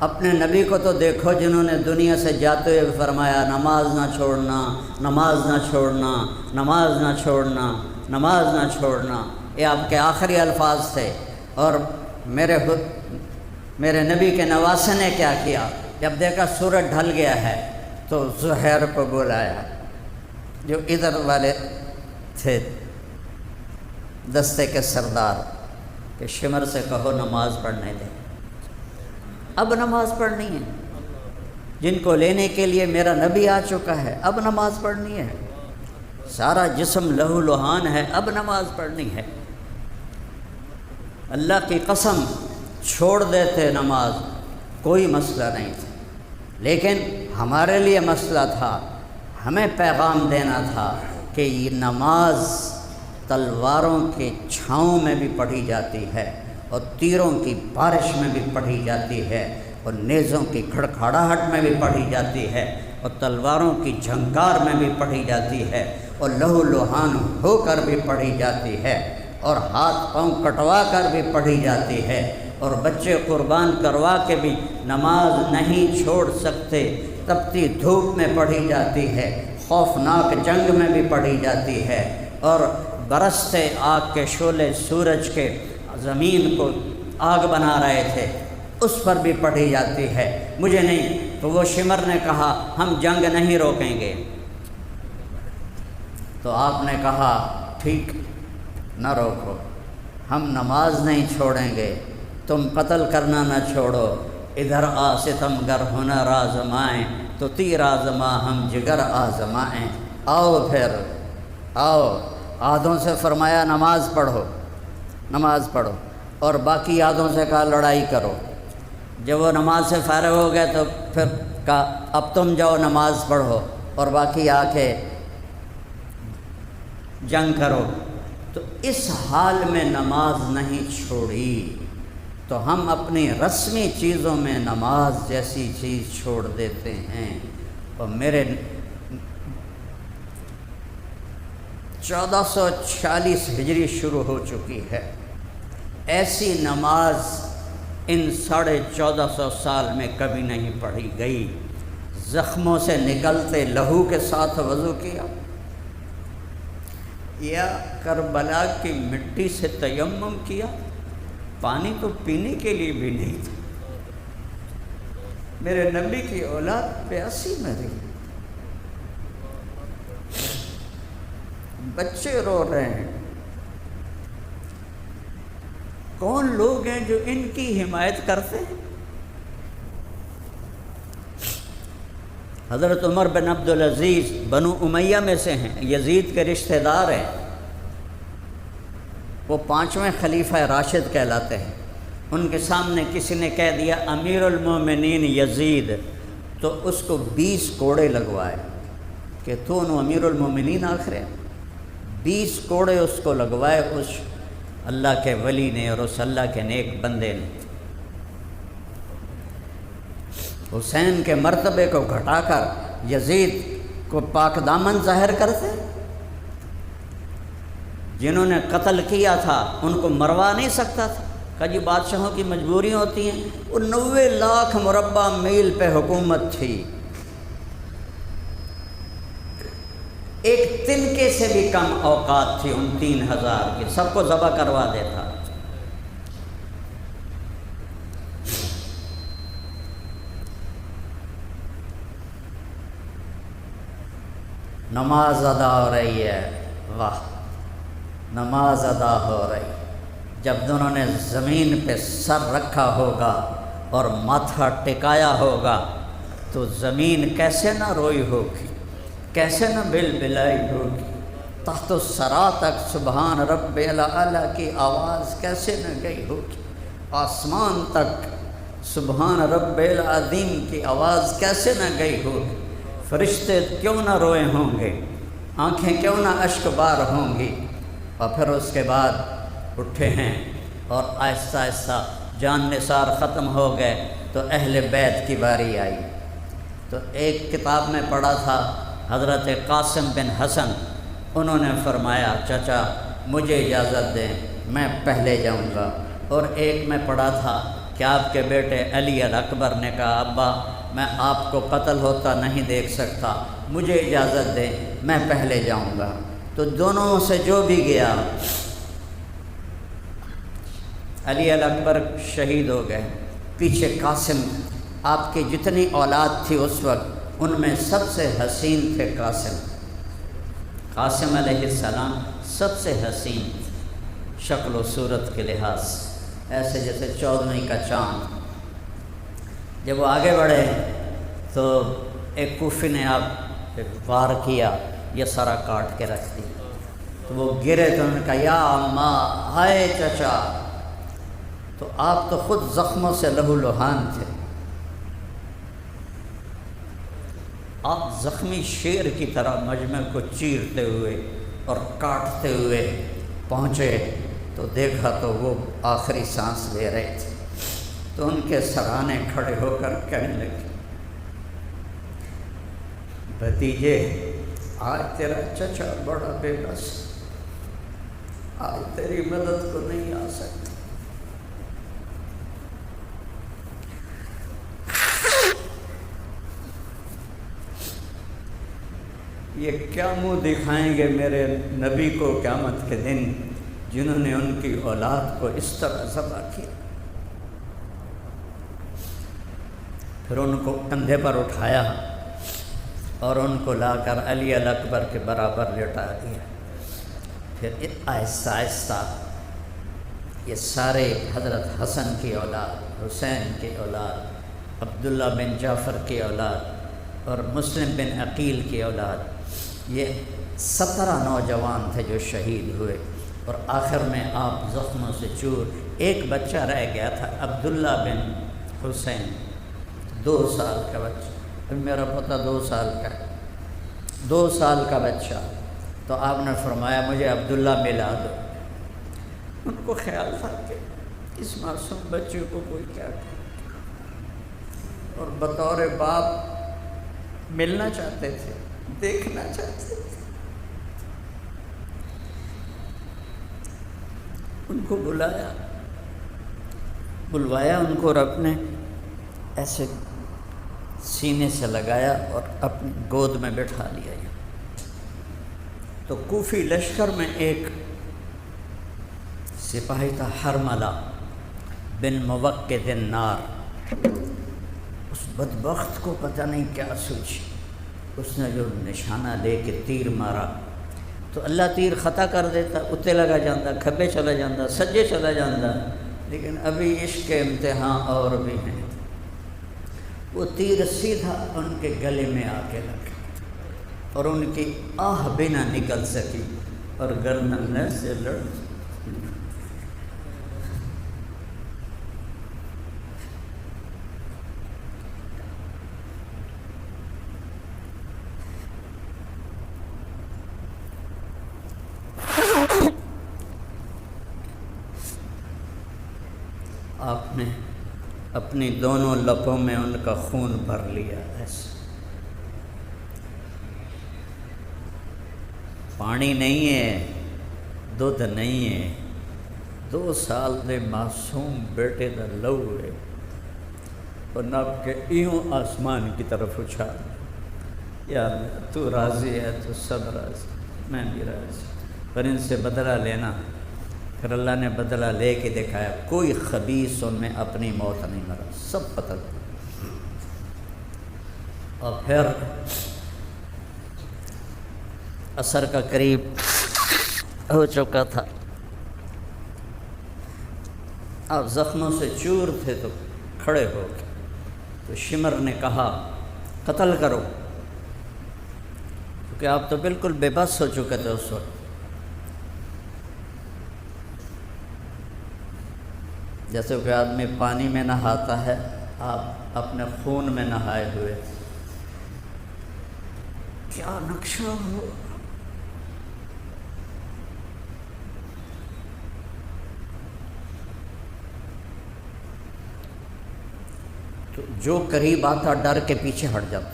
اپنے نبی کو تو دیکھو، جنہوں نے دنیا سے جاتے ہوئے فرمایا نماز نہ چھوڑنا، نماز نہ چھوڑنا، نماز نہ چھوڑنا، نماز نہ چھوڑنا، یہ آپ کے آخری الفاظ تھے۔ اور میرے نبی کے نواسے نے کیا کیا، جب دیکھا سورج ڈھل گیا ہے تو زہیر کو بلایا، جو ادھر والے تھے دستے کے سردار، کہ شمر سے کہو نماز پڑھنے دے، اب نماز پڑھنی ہے، جن کو لینے کے لیے میرا نبی آ چکا ہے، اب نماز پڑھنی ہے، سارا جسم لہو لہان ہے، اب نماز پڑھنی ہے۔ اللہ کی قسم چھوڑ دیتے نماز، کوئی مسئلہ نہیں تھا، لیکن ہمارے لیے مسئلہ تھا، ہمیں پیغام دینا تھا کہ یہ نماز تلواروں کے چھاؤں میں بھی پڑھی جاتی ہے، اور تیروں کی بارش میں بھی پڑھی جاتی ہے، اور نیزوں کی کھڑکھڑاہٹ میں بھی پڑھی جاتی ہے، اور تلواروں کی جھنکار میں بھی پڑھی جاتی ہے، اور لہو لہان ہو کر بھی پڑھی جاتی ہے، اور ہاتھ پاؤں کٹوا کر بھی پڑھی جاتی ہے، اور بچے قربان کروا کے بھی نماز نہیں چھوڑ سکتے، تپتی دھوپ میں پڑھی جاتی ہے، خوفناک جنگ میں بھی پڑھی جاتی ہے، اور برستے آگ کے شعلے سورج کے زمین کو آگ بنا رہے تھے، اس پر بھی پڑھی جاتی ہے۔ مجھے نہیں، تو وہ شمر نے کہا ہم جنگ نہیں روکیں گے، تو آپ نے کہا ٹھیک نہ روکو، ہم نماز نہیں چھوڑیں گے، تم قتل کرنا نہ چھوڑو، ادھر آ ستم گر ہنر آزمائیں تو تیر آزما ہم جگر آزمائیں، آؤ پھر آؤ۔ آدھوں سے فرمایا نماز پڑھو، نماز پڑھو، اور باقی آدھوں سے کہا لڑائی کرو، جب وہ نماز سے فارغ ہو گئے تو پھر کہا اب تم جاؤ نماز پڑھو اور باقی آ کے جنگ کرو۔ تو اس حال میں نماز نہیں چھوڑی، تو ہم اپنی رسمی چیزوں میں نماز جیسی چیز چھوڑ دیتے ہیں۔ اور میرے 1440 ہجری شروع ہو چکی ہے، ایسی نماز ان 1450 سال میں کبھی نہیں پڑھی گئی۔ زخموں سے نکلتے لہو کے ساتھ وضو کیا، یا کربلا کی مٹی سے تیمم کیا، پانی تو پینے کے لیے بھی نہیں تھا۔ میرے نبی کی اولاد پیاسی مری، بچے رو رہے ہیں۔ کون لوگ ہیں جو ان کی حمایت کرتے ہیں؟ حضرت عمر بن عبدالعزیز بنو امیہ میں سے ہیں، یزید کے رشتہ دار ہیں، وہ 5ویں خلیفہ راشد کہلاتے ہیں۔ ان کے سامنے کسی نے کہہ دیا امیر المومنین یزید، تو اس کو 20 کوڑے لگوائے کہ تو انہوں امیر المومنین آخر ہے۔ 20 کوڑے اس کو لگوائے اس اللہ کے ولی نے اور اس اللہ کے نیک بندے نے۔ حسین کے مرتبے کو گھٹا کر یزید کو پاک دامن ظاہر کرتے، جنہوں نے قتل کیا تھا ان کو مروا نہیں سکتا تھا۔ کہ جی بادشاہوں کی مجبوری ہوتی ہیں۔ وہ 90 لاکھ مربع میل پہ حکومت تھی، ایک تنکے سے بھی کم اوقات تھی ان 3000 کی، سب کو ذبح کروا دیتا۔ نماز ادا ہو رہی ہے، واہ، نماز ادا ہو رہی۔ جب دونوں نے زمین پہ سر رکھا ہوگا اور ماتھا ٹکایا ہوگا تو زمین کیسے نہ روئی ہوگی، کیسے نہ بل بلائی ہوگی، تحت الثری تک سبحان رب الاعلی کی آواز کیسے نہ گئی ہوگی، آسمان تک سبحان رب العظیم کی آواز کیسے نہ گئی ہوگی۔ فرشتے کیوں نہ روئے ہوں گے، آنکھیں کیوں نہ اشک بار ہوں گی۔ اور پھر اس کے بعد اٹھے ہیں اور آہستہ آہستہ جان نثار ختم ہو گئے تو اہل بیت کی باری آئی۔ تو ایک کتاب میں پڑھا تھا حضرت قاسم بن حسن، انہوں نے فرمایا چچا مجھے اجازت دیں میں پہلے جاؤں گا۔ اور ایک میں پڑھا تھا کہ آپ کے بیٹے علی الاکبر نے کہا ابا میں آپ کو قتل ہوتا نہیں دیکھ سکتا، مجھے اجازت دیں میں پہلے جاؤں گا۔ تو دونوں سے جو بھی گیا، علی الاکبر شہید ہو گئے، پیچھے قاسم، آپ کی جتنی اولاد تھی اس وقت ان میں سب سے حسین تھے قاسم علیہ السلام، سب سے حسین شکل و صورت کے لحاظ سے، ایسے جیسے 14ویں کا چاند۔ جب وہ آگے بڑھے تو ایک کوفی نے آپ وار کیا، یہ سارا کاٹ کے رکھ دی، تو وہ گرے تو انہوں نے کہا یا اماں، ہائے چچا۔ تو آپ تو خود زخموں سے لہو لہان تھے، آپ زخمی شیر کی طرح مجمع کو چیرتے ہوئے اور کاٹتے ہوئے پہنچے تو دیکھا تو وہ آخری سانس لے رہے تھے۔ تو ان کے سرانے کھڑے ہو کر کہنے لگے بھتیجے آج تیرا چچا بڑا بے بس، آج تیری مدد کو نہیں آ سکتا۔ یہ کیا منہ دکھائیں گے میرے نبی کو قیامت کے دن جنہوں نے ان کی اولاد کو اس طرح ذبح کیا۔ پھر ان کو کندھے پر اٹھایا اور ان کو لا کر علی الاکبر کے برابر لٹا دیا۔ پھر آہستہ آہستہ یہ سارے حضرت حسن کی اولاد، حسین کی اولاد، عبداللہ بن جعفر کی اولاد اور مسلم بن عقیل کی اولاد، یہ 17 نوجوان تھے جو شہید ہوئے۔ اور آخر میں آپ زخموں سے چور، ایک بچہ رہ گیا تھا عبداللہ بن حسین 2 سال کا بچہ، ابھی میرا پتہ 2 سال کا ہے، 2 سال کا بچہ، تو آپ نے فرمایا مجھے عبداللہ ملا دو۔ ان کو خیال تھا کہ اس معصوم بچے کو کوئی کیا کرے، اور بطور باپ ملنا چاہتے تھے، دیکھنا چاہتے تھے۔ ان کو بلوایا ان کو، اور اپنے ایسے سینے سے لگایا اور اپنی گود میں بٹھا لیا۔ تو کوفی لشکر میں ایک سپاہی تھا، حرملہ بن موقد النار۔ اس بدبخت کو پتہ نہیں کیا سوچی، اس نے جو نشانہ لے کے تیر مارا تو اللہ تیر خطا کر دیتا، اتنے لگا جاتا، کھبے چلا جاتا، سجے چلا جاتا، لیکن ابھی عشق کے امتحان اور بھی ہیں۔ وہ تیر سیدھا ان کے گلے میں آ کے لگا اور ان کی آہ بھی نہ نکل سکی اور گردن سے لڑ۔ آپ نے اپنی دونوں لبوں میں ان کا خون بھر لیا، ایسے پانی نہیں ہے، دودھ نہیں ہے، 2 سال دے معصوم بیٹے دا لہو ہے، اور نب کے ایوں آسمان کی طرف اچھال۔ یا اللہ تو راضی ہے تو سب راضی، میں بھی راضی، پر ان سے بدلہ لینا۔ پھر اللہ نے بدلہ لے کے دکھایا، کوئی خبیث ان میں اپنی موت نہیں مرا، سب قتل۔ اور پھر عصر کا قریب ہو چکا تھا، آپ زخموں سے چور تھے تو کھڑے ہو گئے، تو شمر نے کہا قتل کرو، کیونکہ آپ تو بالکل بے بس ہو چکے تھے اس وقت۔ جیسے کہ آدمی پانی میں نہاتا ہے، آپ اپنے خون میں نہائے ہوئے، کیا نقشہ ہو۔ تو جو قریب آتا ڈر کے پیچھے ہٹ جاتا،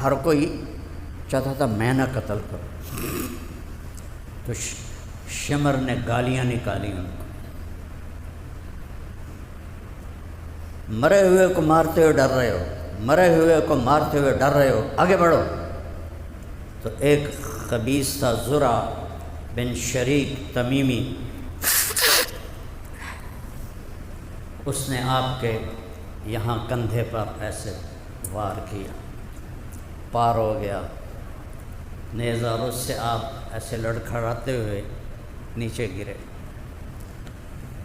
ہر کوئی چاہتا تھا میں نہ قتل کروں۔ تو شمر نے گالیاں نکالی ان کو، مرے ہوئے کو مارتے ہوئے ڈر رہے ہو، مرے ہوئے کو مارتے ہوئے ڈر رہے ہو، آگے بڑھو۔ تو ایک خبیث تھا، زرع بن شریک تمیمی، اس نے آپ کے یہاں کندھے پر ایسے وار کیا، پار ہو گیا نیزہ، اور اس سے آپ ایسے لڑکھڑاتے ہوئے نیچے گرے۔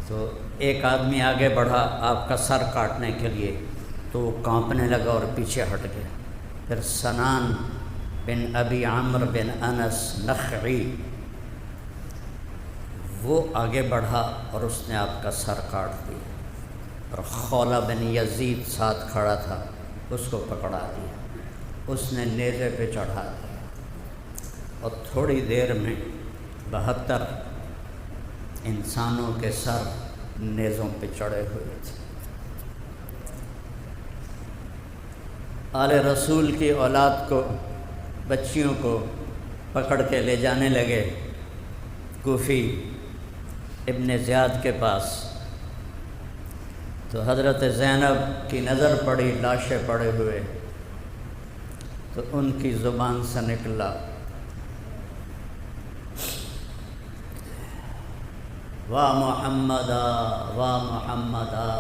تو ایک آدمی آگے بڑھا آپ کا سر کاٹنے کے لیے، تو وہ کانپنے لگا اور پیچھے ہٹ گیا۔ پھر سنان بن ابی عمر بن انس نخعی، وہ آگے بڑھا اور اس نے آپ کا سر کاٹ دیا، اور خولہ بن یزید ساتھ کھڑا تھا، اس کو پکڑا دیا، اس نے نیزے پہ چڑھا دیا، اور تھوڑی دیر میں 72 انسانوں کے سر نیزوں پہ چڑھے ہوئے تھے۔ آل رسول کی اولاد کو، بچیوں کو پکڑ کے لے جانے لگے کوفی ابن زیاد کے پاس۔ تو حضرت زینب کی نظر پڑی لاشیں پڑے ہوئے، تو ان کی زبان سے نکلا وا محمدا وا محمدا،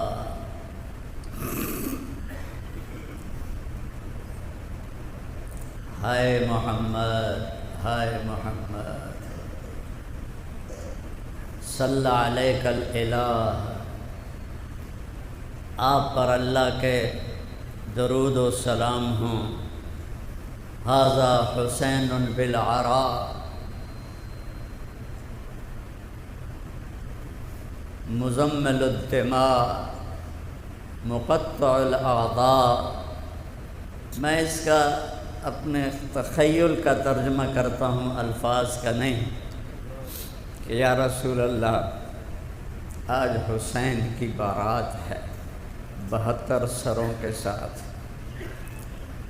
ہائے محمد ہائے محمد، صلی علیک الالہ، آپ پر اللہ کے درود و سلام ہوں، ھذا حسین بالعراء، مزمل الدماء، مقطع الاعضاء، میں اس کا اپنے تخیل کا ترجمہ کرتا ہوں، الفاظ کا نہیں، کہ یا رسول اللہ آج حسین کی بارات ہے 72 سروں کے ساتھ،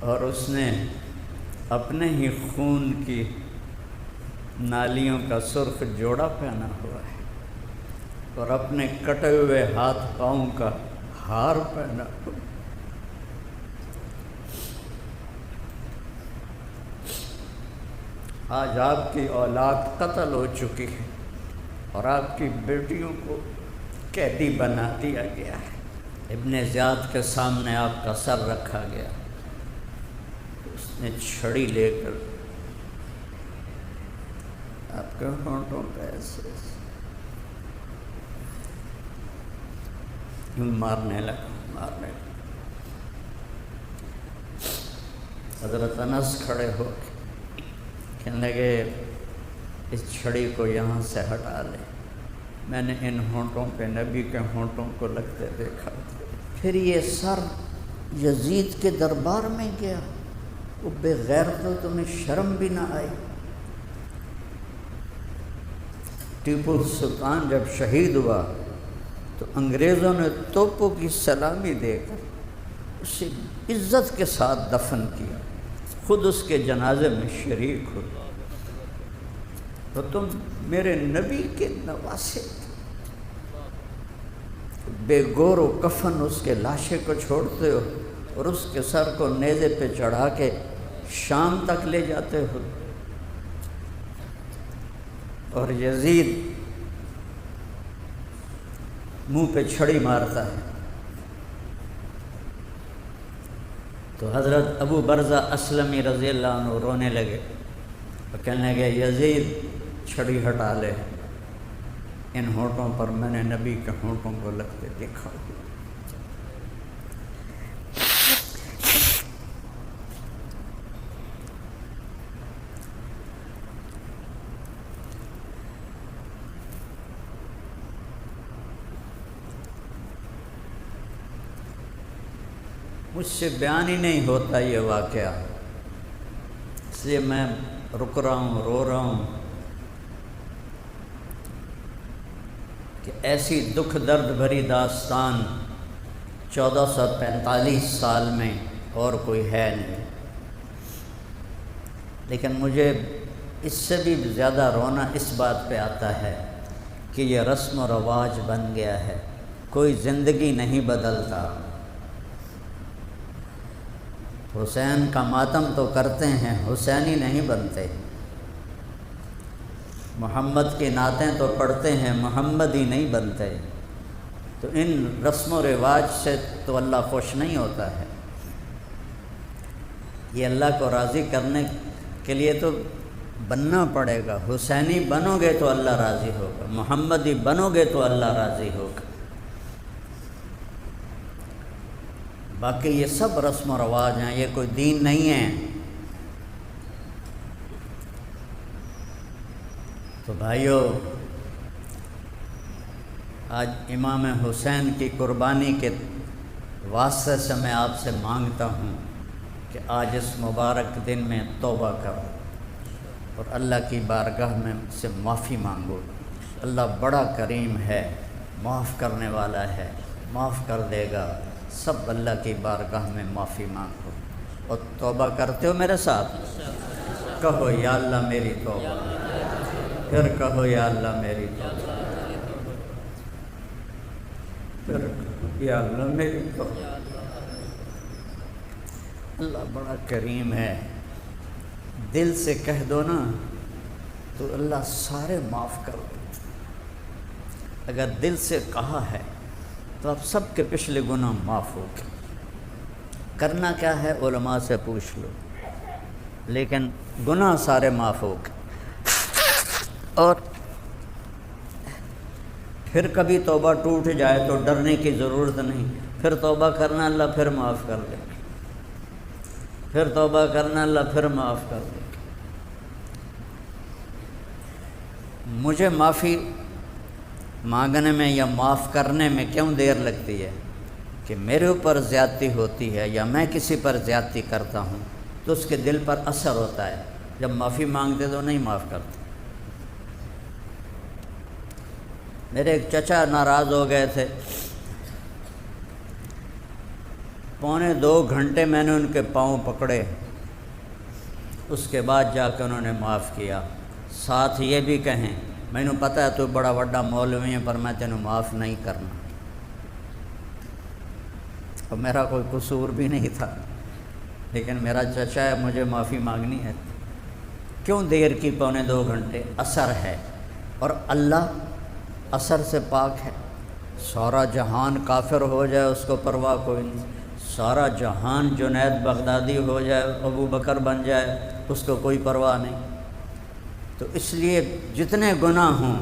اور اس نے اپنے ہی خون کی نالیوں کا سرخ جوڑا پہنا ہوا ہے اور اپنے کٹے ہوئے ہاتھ پاؤں کا ہار پہنا ہوا ہے۔ آج آپ کی اولاد قتل ہو چکی ہے اور آپ کی بیٹیوں کو قیدی بنا دیا گیا ہے۔ ابن زیاد کے سامنے آپ کا سر رکھا گیا، اس نے چھڑی لے کر آپ کے ہونٹوں پہ ایسے مارنے لگا۔ حضرت انس کھڑے ہو کے کہنے لگے اس چھڑی کو یہاں سے ہٹا لے، میں نے ان ہونٹوں پہ نبی کے ہونٹوں کو لگتے دیکھا۔ پھر یہ سر یزید کے دربار میں گیا، وہ بے غیرت تو تمہیں شرم بھی نہ آئی۔ ٹیپو سلطان جب شہید ہوا تو انگریزوں نے توپوں کی سلامی دے کر اسے عزت کے ساتھ دفن کیا، خود اس کے جنازے میں شریک ہوئے، تو تم میرے نبی کے نواسے بے گور و کفن اس کے لاشے کو چھوڑتے ہو اور اس کے سر کو نیزے پہ چڑھا کے شام تک لے جاتے ہو، اور یزید منہ پہ چھڑی مارتا ہے۔ تو حضرت ابو برزہ اسلمی رضی اللہ عنہ رونے لگے اور کہنے لگے یزید چھڑی ہٹا لے، ان ہونٹوں پر میں نے نبی کے ہونٹوں کو لگتے دیکھا۔ مجھ سے بیان ہی نہیں ہوتا یہ واقعہ، اس لیے میں رک رہا ہوں، رو رہا ہوں کہ ایسی دکھ درد بھری داستان 1445 سال میں اور کوئی ہے نہیں۔ لیکن مجھے اس سے بھی زیادہ رونا اس بات پہ آتا ہے کہ یہ رسم و رواج بن گیا ہے، کوئی زندگی نہیں بدلتا۔ حسین کا ماتم تو کرتے ہیں، حسینی نہیں بنتے۔ محمد کی نعتیں تو پڑھتے ہیں، محمدی نہیں بنتے۔ تو ان رسم و رواج سے تو اللہ خوش نہیں ہوتا ہے۔ یہ اللہ کو راضی کرنے کے لیے تو بننا پڑے گا، حسینی بنو گے تو اللہ راضی ہوگا، محمدی بنو گے تو اللہ راضی ہوگا۔ باقی یہ سب رسم و رواج ہیں، یہ کوئی دین نہیں ہے۔ تو بھائیو، آج امام حسین کی قربانی کے واسطے سے میں آپ سے مانگتا ہوں کہ آج اس مبارک دن میں توبہ کرو اور اللہ کی بارگاہ میں سے معافی مانگو۔ اللہ بڑا کریم ہے، معاف کرنے والا ہے، معاف کر دے گا۔ سب اللہ کی بارگاہ میں معافی مانگو اور توبہ کرتے ہو میرے ساتھ؟ کہو یا اللہ میری توبہ، پھر کہو یا اللہ میری توبہ، پھر یا اللہ میری توبہ۔ اللہ بڑا کریم ہے، دل سے کہہ دو نا تو اللہ سارے معاف کر دو۔ اگر دل سے کہا ہے تو آپ سب کے پچھلے گناہ معاف ہو گئے۔ کرنا کیا ہے علماء سے پوچھ لو، لیکن گناہ سارے معاف ہو گئے۔ اور پھر کبھی توبہ ٹوٹ جائے تو ڈرنے کی ضرورت نہیں، پھر توبہ کرنا اللہ پھر معاف کر دے گا، پھر توبہ کرنا اللہ پھر معاف کر دے گا۔ مجھے معافی مانگنے میں یا معاف کرنے میں کیوں دیر لگتی ہے؟ کہ میرے اوپر زیادتی ہوتی ہے یا میں کسی پر زیادتی کرتا ہوں تو اس کے دل پر اثر ہوتا ہے، جب معافی مانگتے تو نہیں معاف کرتے۔ میرے ایک چچا ناراض ہو گئے تھے، 1.25 گھنٹے میں نے ان کے پاؤں پکڑے، اس کے بعد جا کے انہوں نے معاف کیا۔ ساتھ یہ بھی کہیں مینوں پتہ ہے تو بڑا وڈا مولوی ہے پر میں تینوں معاف نہیں کرنا، اور میرا کوئی قصور بھی نہیں تھا، لیکن میرا چچا ہے، مجھے معافی مانگنی ہے۔ کیوں دیر کی 1.25 گھنٹے؟ اثر ہے، اور اللہ اثر سے پاک ہے۔ سارا جہان کافر ہو جائے اس کو پرواہ کوئی نہیں، سارا جہان جنید بغدادی ہو جائے، ابو بکر بن جائے، اس کو کوئی پرواہ نہیں۔ تو اس لیے جتنے گناہ ہوں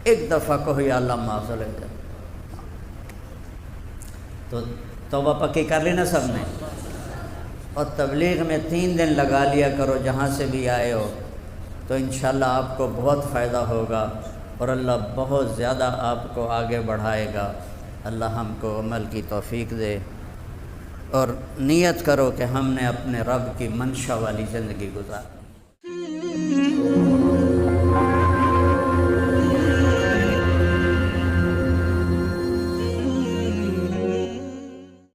ایک دفعہ کہو یا اللہ معاف لے جائے، تو توبہ پکی کر لی نا سب نے۔ اور تبلیغ میں 3 دن لگا لیا کرو جہاں سے بھی آئے ہو، تو انشاءاللہ آپ کو بہت فائدہ ہوگا، اور اللہ بہت زیادہ آپ کو آگے بڑھائے گا۔ اللہ ہم کو عمل کی توفیق دے، اور نیت کرو کہ ہم نے اپنے رب کی منشا والی زندگی گزار۔